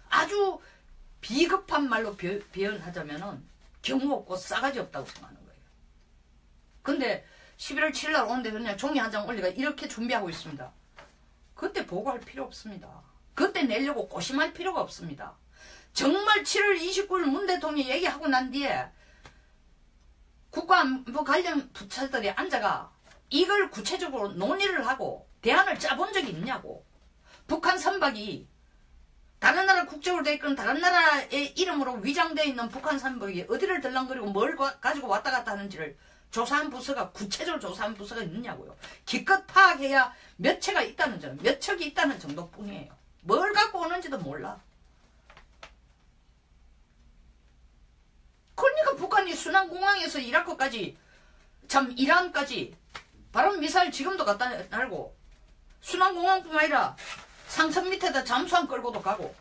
A: 아주 비겁한 말로 표현하자면은 경우 없고 싸가지 없다고 생각하는 거예요. 근데 11월 7일 날 오는데 그냥 종이 한 장 올리가 이렇게 준비하고 있습니다. 그때 보고할 필요 없습니다. 그때 내려고 고심할 필요가 없습니다. 정말 7월 29일 문 대통령이 얘기하고 난 뒤에 국가안보 관련 부처들이 앉아가 이걸 구체적으로 논의를 하고 대안을 짜본 적이 있냐고. 북한 선박이 다른 나라 국적으로 되어 있건 다른 나라의 이름으로 위장되어 있는 북한 선박이 어디를 들랑거리고 뭘 가지고 왔다 갔다 하는지를 조사한 부서가 구체적으로 조사한 부서가 있느냐고요. 기껏 파악해야 몇 채가 있다는 점, 몇 척이 있다는 정도뿐이에요. 뭘 갖고 오는지도 몰라. 그러니까 북한이 순환공항에서 이라크까지 이란까지 바람 미사일 지금도 갖다 날고 순환공항뿐만 아니라 상선 밑에다 잠수함 끌고도 가고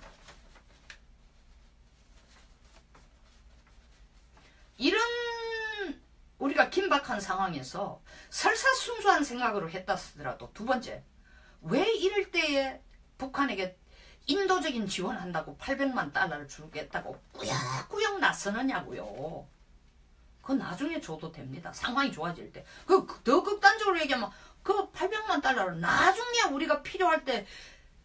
A: 이런 우리가 긴박한 상황에서 설사순수한 생각으로 했다 쓰더라도 두 번째, 왜 이럴 때에 북한에게 인도적인 지원한다고 800만 달러를 주겠다고 꾸역꾸역 나서느냐고요. 그거 나중에 줘도 됩니다. 상황이 좋아질 때. 더 극단적으로 얘기하면 그 800만 달러를 나중에 우리가 필요할 때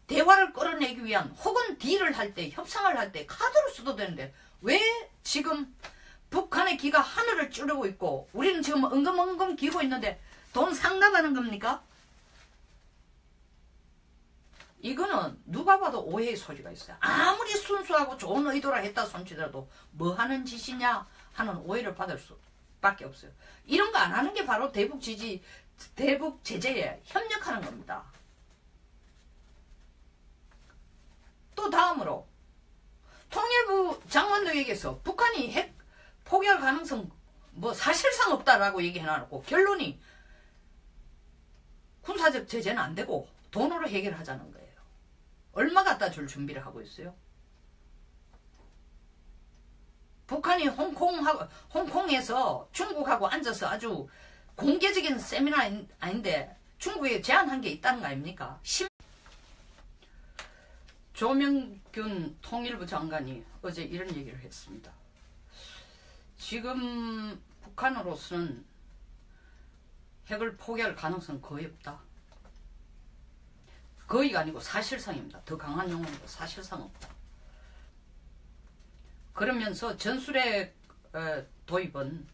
A: 대화를 끌어내기 위한 혹은 딜을 할 때 협상을 할 때 카드로 써도 되는데 왜 지금 북한의 기가 하늘을 찌르고 있고 우리는 지금 엉금엉금 기고 있는데 돈 상납하는 겁니까? 이거는 누가 봐도 오해의 소지가 있어요. 아무리 순수하고 좋은 의도라 했다 손치더라도 뭐 하는 짓이냐 하는 오해를 받을 수밖에 없어요. 이런 거 안 하는 게 바로 대북 제재에 협력하는 겁니다. 또 다음으로 통일부 장관도 얘기해서 북한이 핵 포기할 가능성 뭐 사실상 없다라고 얘기해놓고 결론이 군사적 제재는 안 되고 돈으로 해결하자는 거예요. 얼마 갖다 줄 준비를 하고 있어요? 북한이 홍콩에서 중국하고 앉아서 아주 공개적인 세미나 아닌데 중국에 제안한 게 있다는 거 아닙니까? 조명균 통일부 장관이 어제 이런 얘기를 했습니다. 지금 북한으로서는 핵을 포기할 가능성 거의 없다. 거의가 아니고 사실상입니다. 더 강한 용어로 사실상 없다. 그러면서 전술핵 도입은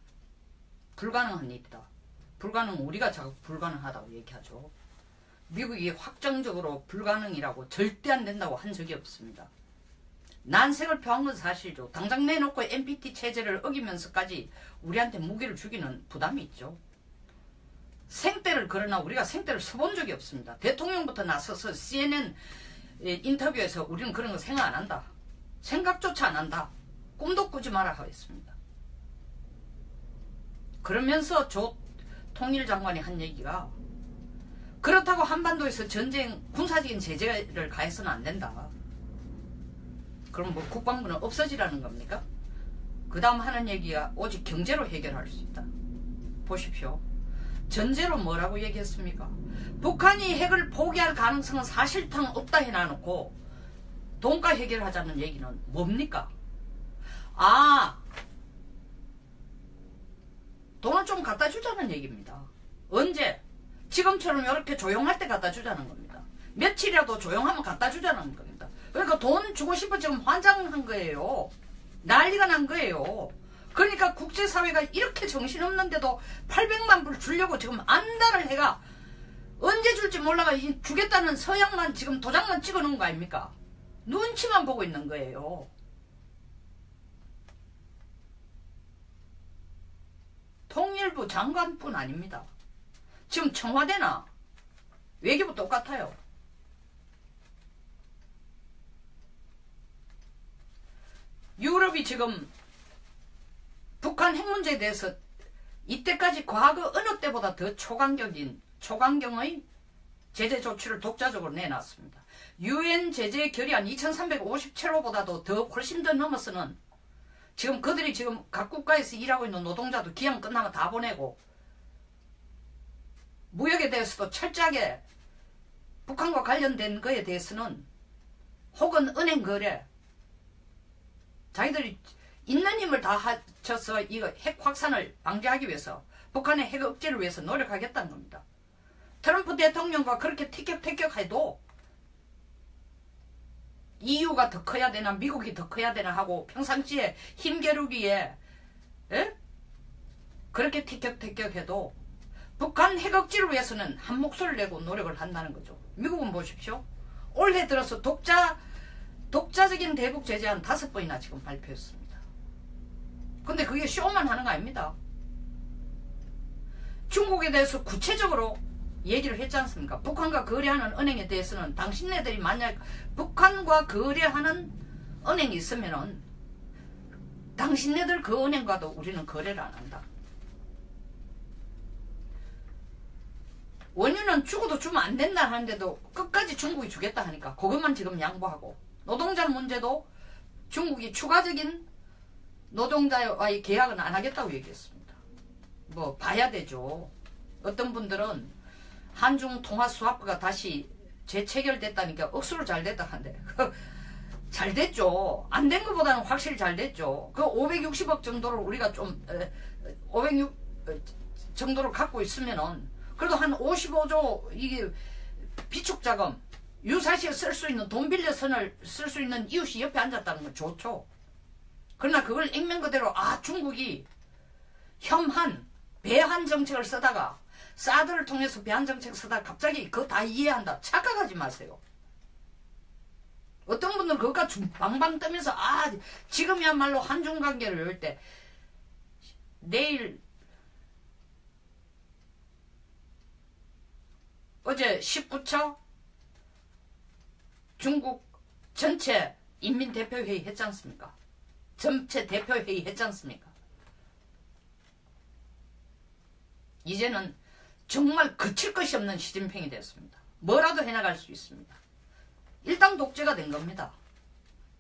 A: 불가능한 일이다. 우리가 자꾸 불가능하다고 얘기하죠. 미국이 확정적으로 불가능이라고 절대 안 된다고 한 적이 없습니다. 난색을 표한 건 사실이죠. 당장 내놓고 NPT 체제를 어기면서까지 우리한테 무기를 주기는 부담이 있죠. 그러나 우리가 생떼를 써본 적이 없습니다. 대통령부터 나서서 CNN 인터뷰에서 우리는 그런 거 생각 안 한다. 생각조차 안 한다. 꿈도 꾸지 마라 하였습니다. 그러면서 조 통일장관이 한 얘기가 그렇다고 한반도에서 전쟁 군사적인 제재를 가해서는 안 된다. 그럼 뭐 국방부는 없어지라는 겁니까? 그 다음 하는 얘기가 오직 경제로 해결할 수 있다. 보십시오. 전제로 뭐라고 얘기했습니까? 북한이 핵을 포기할 가능성은 사실상 없다 해놔놓고 돈가 해결하자는 얘기는 뭡니까? 돈을 좀 갖다 주자는 얘기입니다. 언제? 지금처럼 이렇게 조용할 때 갖다 주자는 겁니다. 며칠이라도 조용하면 갖다 주자는 겁니다. 그러니까 돈 주고 싶어 지금 환장한 거예요. 난리가 난 거예요. 그러니까 국제사회가 이렇게 정신없는데도 800만 불 주려고 지금 안달을 해가 언제 줄지 몰라가 주겠다는 서약만 지금 도장만 찍어놓은 거 아닙니까? 눈치만 보고 있는 거예요. 통일부 장관뿐 아닙니다. 지금 청와대나 외교부 똑같아요. 유럽이 지금 북한 핵 문제에 대해서 이때까지 과거 어느 때보다 더 초강경의 제재 조치를 독자적으로 내놨습니다. UN 제재 결의안 2357호보다도 훨씬 더 넘어서는 지금 그들이 지금 각 국가에서 일하고 있는 노동자도 기한 끝나면 다 보내고 무역에 대해서도 철저하게 북한과 관련된 거에 대해서는 혹은 은행 거래 자기들이 있는 힘을 다 합쳐서 이거 핵 확산을 방지하기 위해서 북한의 핵 억제를 위해서 노력하겠다는 겁니다. 트럼프 대통령과 그렇게 티격태격해도 EU가 더 커야 되나 미국이 더 커야 되나 하고 평상시에 힘겨루기에 그렇게 티격태격해도 북한 핵 억제를 위해서는 한 목소리를 내고 노력을 한다는 거죠. 미국은 보십시오. 올해 들어서 독자적인 대북 제재안 5번이나 지금 발표했습니다. 근데 그게 쇼만 하는 거 아닙니다. 중국에 대해서 구체적으로 얘기를 했지 않습니까? 북한과 거래하는 은행에 대해서는 당신네들이 만약 북한과 거래하는 은행이 있으면은 당신네들 그 은행과도 우리는 거래를 안 한다. 원유는 죽어도 주면 안 된다 하는데도 끝까지 중국이 주겠다 하니까 그것만 지금 양보하고 노동자 문제도 중국이 추가적인 노동자와의 계약은 안 하겠다고 얘기했습니다. 뭐 봐야 되죠. 어떤 분들은 한중 통화 스와프가 다시 재체결됐다니까 억수로 잘 됐다 한데 잘 됐죠. 안 된 것보다는 확실히 잘 됐죠. 그 560억 정도를 우리가 좀 506 정도를 갖고 있으면은 그래도 한 55조 이게 비축자금 유사시에 쓸 수 있는 돈 빌려 선을 쓸 수 있는 이웃이 옆에 앉았다는 건 좋죠. 그러나 그걸 액면 그대로 중국이 혐한 배한 정책을 쓰다가 사드를 통해서 배한 정책 쓰다가 갑자기 그거 다 이해한다. 착각하지 마세요. 어떤 분들은 그것과 방방 뜨면서 지금이야말로 한중 관계를 열 때 내일 어제 19차 중국 전체 인민대표회의 했지 않습니까? 전체 대표회의 했지 않습니까? 이제는 정말 그칠 것이 없는 시진핑이 됐습니다. 뭐라도 해나갈 수 있습니다. 일당 독재가 된 겁니다.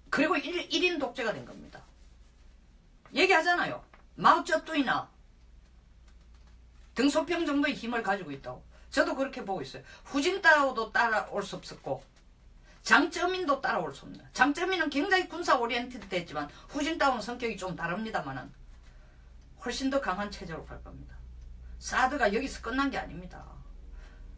A: 그리고 1인 독재가 된 겁니다. 얘기하잖아요. 마오쩌둥이나 등소평 정도의 힘을 가지고 있다고. 저도 그렇게 보고 있어요. 후진타오도 따라올 수 없었고 장쩌민도 따라올 수 없는. 장쩌민은 굉장히 군사 오리엔티드 됐지만 후진타오는 성격이 좀 다릅니다만은 훨씬 더 강한 체제로 갈 겁니다. 사드가 여기서 끝난 게 아닙니다.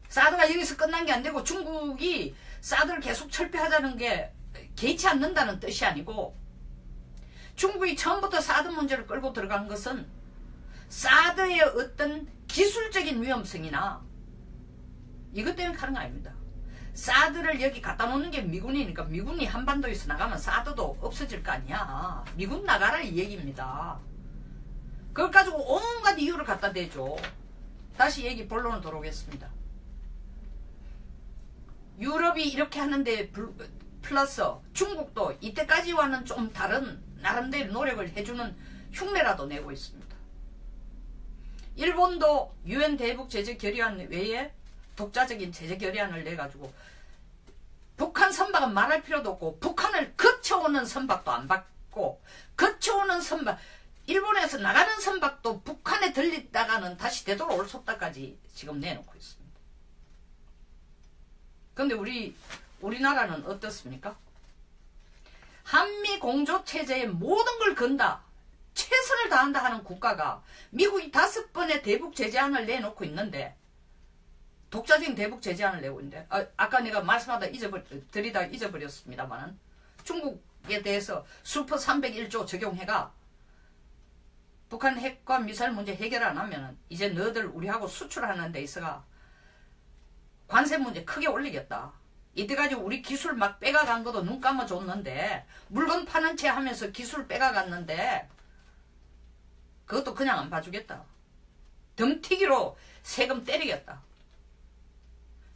A: 사드가 여기서 끝난 게 안 되고 중국이 사드를 계속 철폐하자는 게 개의치 않는다는 뜻이 아니고 중국이 처음부터 사드 문제를 끌고 들어간 것은 사드의 어떤 기술적인 위험성이나 이것 때문에 하는 거 아닙니다. 사드를 여기 갖다 놓는 게 미군이니까 미군이 한반도에서 나가면 사드도 없어질 거 아니야. 미군 나가라 이 얘기입니다. 그걸 가지고 온갖 이유를 갖다 대죠. 다시 얘기 본론으로 돌아오겠습니다. 유럽이 이렇게 하는데 플러스 중국도 이때까지와는 좀 다른 나름대로 노력을 해주는 흉내라도 내고 있습니다. 일본도 유엔 대북 제재 결의안 외에 독자적인 제재 결의안을 내가지고 북한 선박은 말할 필요도 없고 북한을 거쳐오는 선박도 안 받고 거쳐오는 선박 일본에서 나가는 선박도 북한에 들리다가는 다시 되돌아올 수 없다까지 지금 내놓고 있습니다. 그런데 우리나라는 어떻습니까? 한미 공조 체제에 모든 걸 건다. 최선을 다한다 하는 국가가 미국이 5번의 대북 제재안을 내놓고 있는데 독자적인 대북 제재안을 내고 있는데 아까 내가 말씀하다 드리다 잊어버렸습니다만 중국에 대해서 슈퍼 301조 적용해가 북한 핵과 미사일 문제 해결 안 하면 이제 너희들 우리하고 수출하는 데 있어가 관세 문제 크게 올리겠다. 이때까지 우리 기술 막 빼가간 것도 눈 감아줬는데 물건 파는 채 하면서 기술 빼가갔는데 그것도 그냥 안 봐주겠다. 덤튀기로 세금 때리겠다.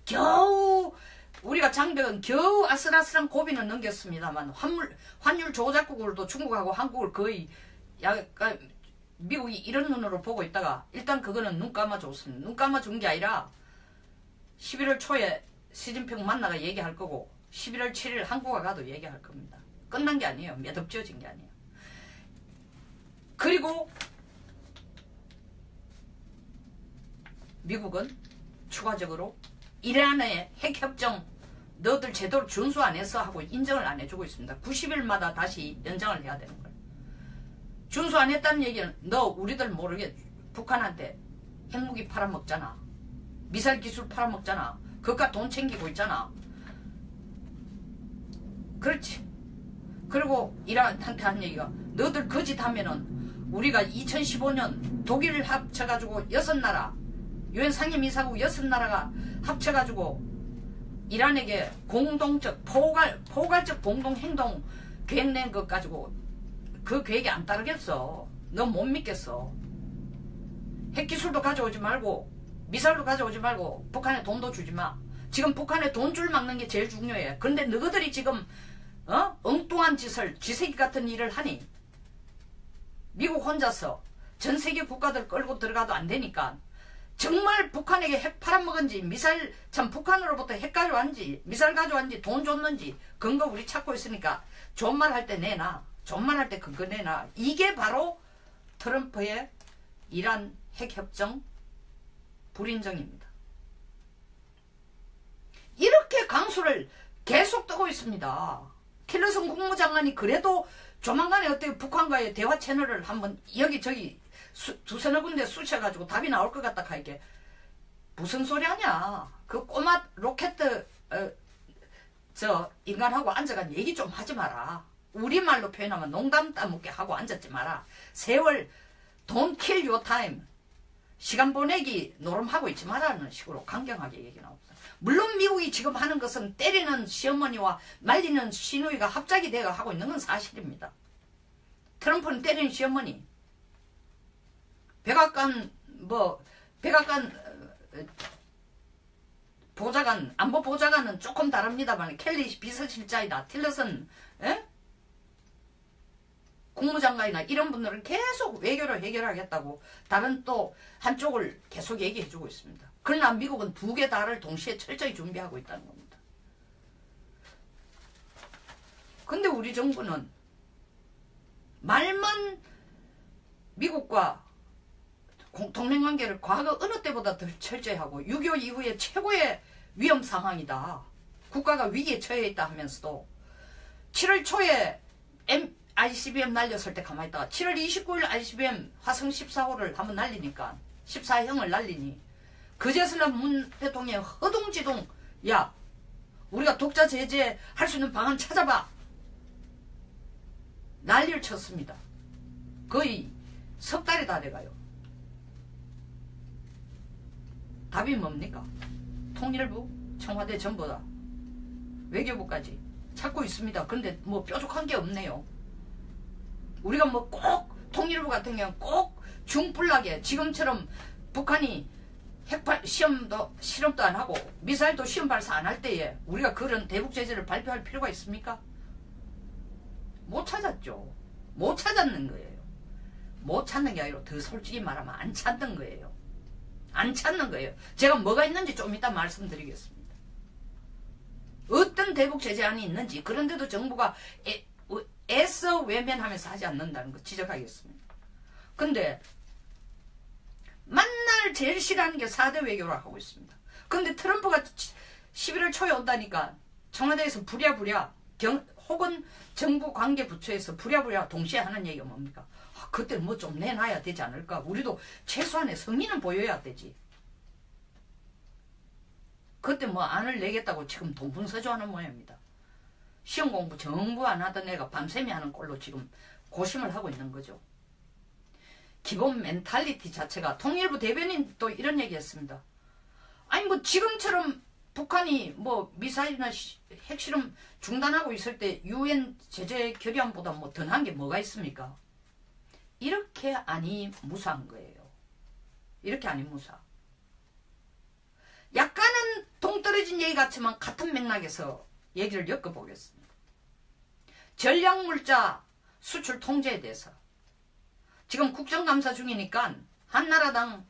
A: 겨우 우리가 장벽은 겨우 아슬아슬한 고비는 넘겼습니다만 환율 조작국으로도 중국하고 한국을 거의 약간 미국이 이런 눈으로 보고 있다가 일단 그거는 눈 감아줬습니다. 눈 감아준 게 아니라 11월 초에 시진핑 만나가 얘기할 거고 11월 7일 한국에 가도 얘기할 겁니다. 끝난 게 아니에요. 몇 업 지어진 게 아니에요. 그리고 미국은 추가적으로 이란의 핵협정 너들 제대로 준수 안 해서 하고 인정을 안 해주고 있습니다. 90일마다 다시 연장을 해야 되는 거예요. 준수 안 했다는 얘기는 너 우리들 모르게 북한한테 핵무기 팔아먹잖아. 미사일 기술 팔아먹잖아. 그것과 돈 챙기고 있잖아. 그렇지. 그리고 이란한테 한 얘기가 너들 거짓 하면은 우리가 2015년 독일 합쳐가지고 6나라 유엔 상임이사국 6나라가 합쳐가지고 이란에게 공동적 포괄적 공동행동 계획 낸 것 가지고 그 계획이 안 따르겠어. 너 못 믿겠어. 핵기술도 가져오지 말고 미사일도 가져오지 말고 북한에 돈도 주지 마. 지금 북한에 돈 줄 막는 게 제일 중요해. 그런데 너희들이 지금 엉뚱한 짓을 쥐새끼 같은 일을 하니 미국 혼자서 전 세계 국가들 끌고 들어가도 안 되니까 정말 북한에게 핵 팔아먹은지 미사일 참 북한으로부터 핵 가져왔는지 미사일 가져왔는지 돈 줬는지 근거 우리 찾고 있으니까 좋은 말 할 때 내놔. 좋은 말 할 때 근거 내놔. 이게 바로 트럼프의 이란 핵협정 불인정입니다. 이렇게 강수를 계속 뜨고 있습니다. 틸러슨 국무장관이 그래도 조만간에 어떻게 북한과의 대화 채널을 한번 여기저기 두서너 군데 쑤셔가지고 답이 나올 것 같다 하니까 무슨 소리 하냐. 그 꼬마 로켓 인간하고 앉아간 얘기 좀 하지 마라. 우리말로 표현하면 농담 따먹게 하고 앉았지 마라. 세월 don't kill your time. 시간 보내기 노름하고 있지 마라는 식으로 강경하게 얘기 나옵니다. 물론 미국이 지금 하는 것은 때리는 시어머니와 말리는 시누이가 합작이 되어 하고 있는 건 사실입니다. 트럼프는 때리는 시어머니, 백악관 보좌관, 안보 보좌관은 조금 다릅니다만 켈리 비서실장이나 틸러슨 국무장관이나 이런 분들은 계속 외교를 해결하겠다고 다른 또 한쪽을 계속 얘기해주고 있습니다. 그러나 미국은 두 개 다를 동시에 철저히 준비하고 있다는 겁니다. 근데 우리 정부는 말만 미국과 동맹관계를 과거 어느 때보다 더 철저히 하고 6.25 이후에 최고의 위험 상황이다. 국가가 위기에 처해 있다 하면서도 7월 초에 ICBM 날렸을 때 가만히 있다가 7월 29일 ICBM 화성 14호를 한번 날리니까 14형을 날리니 그제서야 문 대통령이 허둥지둥 야 우리가 독자 제재 할 수 있는 방안 찾아봐. 난리를 쳤습니다. 거의 석 달이 다 돼가요. 답이 뭡니까? 통일부, 청와대 전부 다 외교부까지 찾고 있습니다. 그런데 뭐 뾰족한 게 없네요. 우리가 뭐 꼭 통일부 같은 경우는 꼭 중불나게 지금처럼 북한이 실험도 안 하고 미사일도 시험 발사 안 할 때에 우리가 그런 대북 제재를 발표할 필요가 있습니까? 못 찾았죠. 못 찾았는 거예요. 못 찾는 게 아니라 더 솔직히 말하면 안 찾는 거예요. 안 찾는 거예요. 제가 뭐가 있는지 좀 이따 말씀드리겠습니다. 어떤 대북 제재안이 있는지 그런데도 정부가 애써 외면하면서 하지 않는다는 거 지적하겠습니다. 근데 만날 제일 싫어하는 게 4대 외교를 하고 있습니다. 근데 트럼프가 11월 초에 온다니까 청와대에서 부랴부랴 혹은 정부 관계 부처에서 부랴부랴 동시에 하는 얘기가 뭡니까? 그때 뭐 좀 내놔야 되지 않을까? 우리도 최소한의 성의는 보여야 되지. 그때 뭐 안을 내겠다고 지금 동분서주하는 모양입니다. 시험 공부 전부 안 하던 애가 밤샘이 하는 꼴로 지금 고심을 하고 있는 거죠. 기본 멘탈리티 자체가 통일부 대변인도 이런 얘기 했습니다. 아니 뭐 지금처럼 북한이 뭐 미사일이나 핵실험 중단하고 있을 때 UN 제재 결의안보다 뭐 더 난 게 뭐가 있습니까? 이렇게 아니 무사한 거예요. 이렇게 아니 무사. 약간은 동떨어진 얘기 같지만 같은 맥락에서 얘기를 엮어보겠습니다. 전략물자 수출 통제에 대해서 지금 국정감사 중이니까 한나라당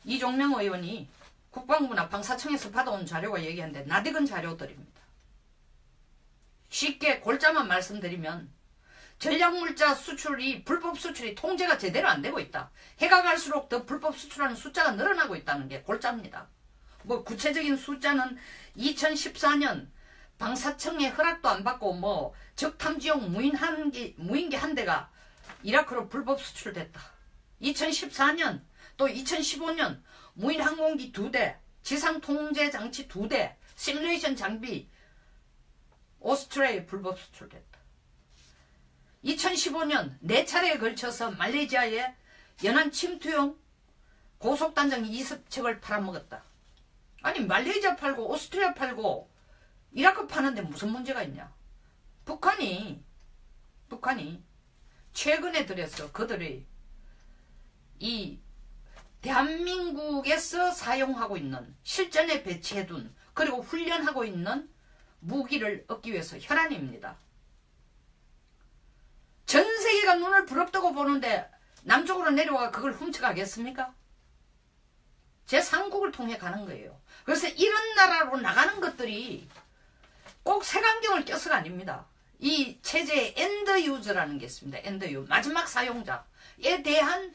A: 이종명 의원이 국방부나 방사청에서 받아온 자료가 얘기하는데 나디건 자료들입니다. 쉽게 골자만 말씀드리면 전략물자 수출이 불법 수출이 통제가 제대로 안 되고 있다. 해가 갈수록 더 불법 수출하는 숫자가 늘어나고 있다는 게 골자입니다. 뭐 구체적인 숫자는 2014년 방사청의 허락도 안 받고 뭐 적탐지용 무인기 한 대가 이라크로 불법 수출됐다. 2014년 또 2015년 무인 항공기 2대, 지상 통제 장치 2대, 시뮬레이션 장비 오스트레일리아에 불법 수출됐다. 2015년 4차례에 걸쳐서 말레이시아에 연안 침투용 고속단장 20척을 팔아먹었다. 아니 말레이시아 팔고 오스트리아 팔고 이라크 파는데 무슨 문제가 있냐. 북한이 최근에 들여서 그들이 이 대한민국에서 사용하고 있는 실전에 배치해둔 그리고 훈련하고 있는 무기를 얻기 위해서 혈안입니다. 전 세계가 눈을 부릅뜨고 보는데 남쪽으로 내려와 그걸 훔쳐가겠습니까? 제3국을 통해 가는 거예요. 그래서 이런 나라로 나가는 것들이 꼭 색안경을 껴서가 아닙니다. 이 체제의 엔드 유저라는 게 있습니다. 엔드 유 마지막 사용자에 대한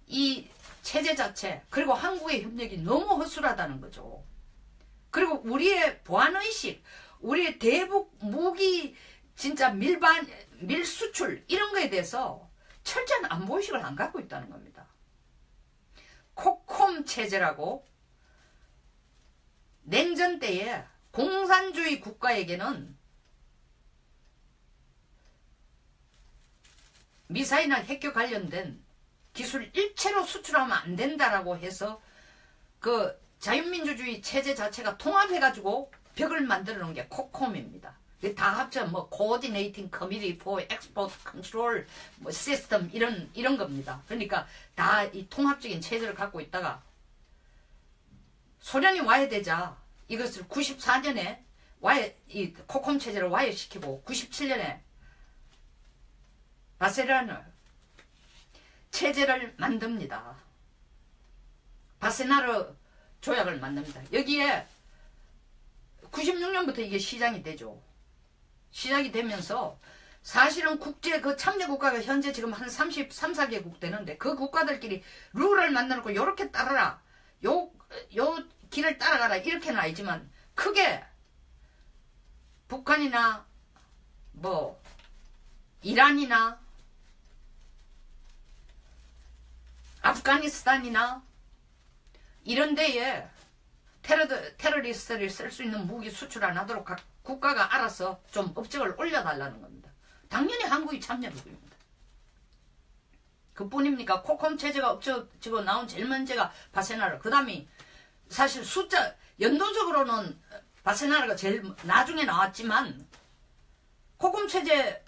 A: 이 체제 자체 그리고 한국의 협력이 너무 허술하다는 거죠. 그리고 우리의 보안의식 우리의 대북 무기 진짜 밀수출 이런 거에 대해서 철저한 안보의식을 안 갖고 있다는 겁니다. 코콤 체제라고 냉전 때에 공산주의 국가에게는 미사일이나 핵과 관련된 기술 일체로 수출하면 안 된다라고 해서 그 자유민주주의 체제 자체가 통합해가지고 벽을 만들어 놓은 게 코콤입니다. 다 합쳐 뭐 Coordinating Committee for Export Control 뭐 System 이런 겁니다. 그러니까 다 이 통합적인 체제를 갖고 있다가 소련이 와해되자 이것을 94년에 이 코콤 체제를 와해시키고 97년에 바세나르 체제를 만듭니다. 바세나르 조약을 만듭니다. 여기에 96년부터 이게 시작이 되죠. 시작이 되면서 사실은 국제 그 참여 국가가 현재 지금 한 33, 4개국 되는데 그 국가들끼리 룰을 만들어놓고 요렇게 따라라. 요 길을 따라가라. 이렇게는 아니지만 크게 북한이나 뭐 이란이나 아프가니스탄이나 이런 데에 테러리스트를 쓸 수 있는 무기 수출 안 하도록 각 국가가 알아서 좀 업적을 올려달라는 겁니다. 당연히 한국이 참여를 합니다. 그뿐입니까? 코콤 체제가 업적지고 나온 제일 먼저가 바세나르. 그 다음에 사실 숫자 연도적으로는 바세나르가 제일 나중에 나왔지만 코콤 체제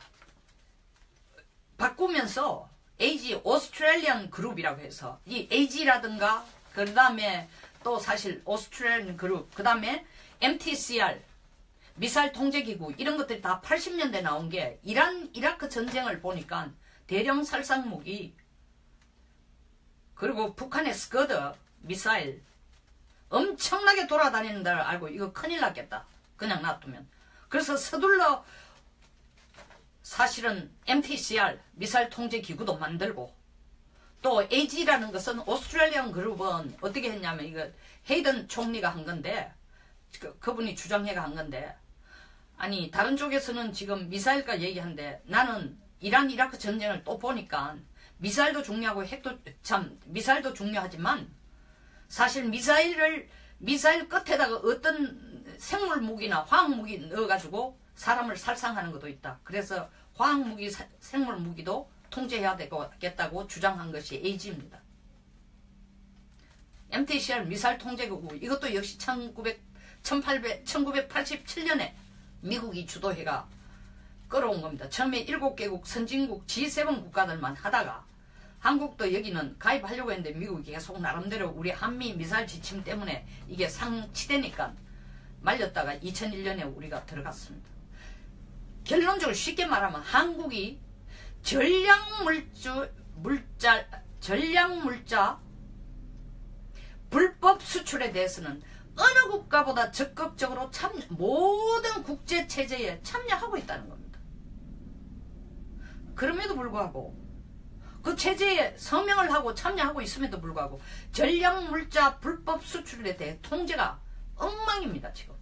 A: 바꾸면서 AG 오스트레일리안 그룹이라고 해서 이 AG라든가 그 다음에 또 사실 오스트레일리안 그룹 그 다음에 MTCR 미사일 통제기구 이런 것들이 다 80년대 나온 게 이란 이라크 전쟁을 보니까 대량 살상무기 그리고 북한의 스커드 미사일 엄청나게 돌아다니는 데를 알고 이거 큰일 났겠다. 그냥 놔두면. 그래서 서둘러 사실은 MTCR 미사일 통제기구도 만들고 또 AG라는 것은 오스트레일리안 그룹은 어떻게 했냐면 이거 헤이든 총리가 한 건데 그분이 주장해가 한 건데 아니 다른 쪽에서는 지금 미사일까 얘기하는데 나는 이란 이라크 전쟁을 또 보니까 미사일도 중요하고 핵도 참 미사일도 중요하지만 사실 미사일 끝에다가 어떤 생물 무기나 화학 무기 넣어가지고 사람을 살상하는 것도 있다. 그래서 화학 무기 생물 무기도 통제해야 되겠다고 주장한 것이 AG입니다. MTCR 미사일 통제기구 이것도 역시 1987년에 미국이 주도해가 끌어온 겁니다. 처음에 7개국 선진국 G7 국가들만 하다가 한국도 여기는 가입하려고 했는데 미국이 계속 나름대로 우리 한미 미사일 지침 때문에 이게 상치되니까 말렸다가 2001년에 우리가 들어갔습니다. 결론적으로 쉽게 말하면 한국이 전략물자 불법 수출에 대해서는 어느 국가보다 적극적으로 모든 국제체제에 참여하고 있다는 겁니다. 그럼에도 불구하고 그 체제에 서명을 하고 참여하고 있음에도 불구하고 전략물자 불법 수출에 대해 통제가 엉망입니다. 지금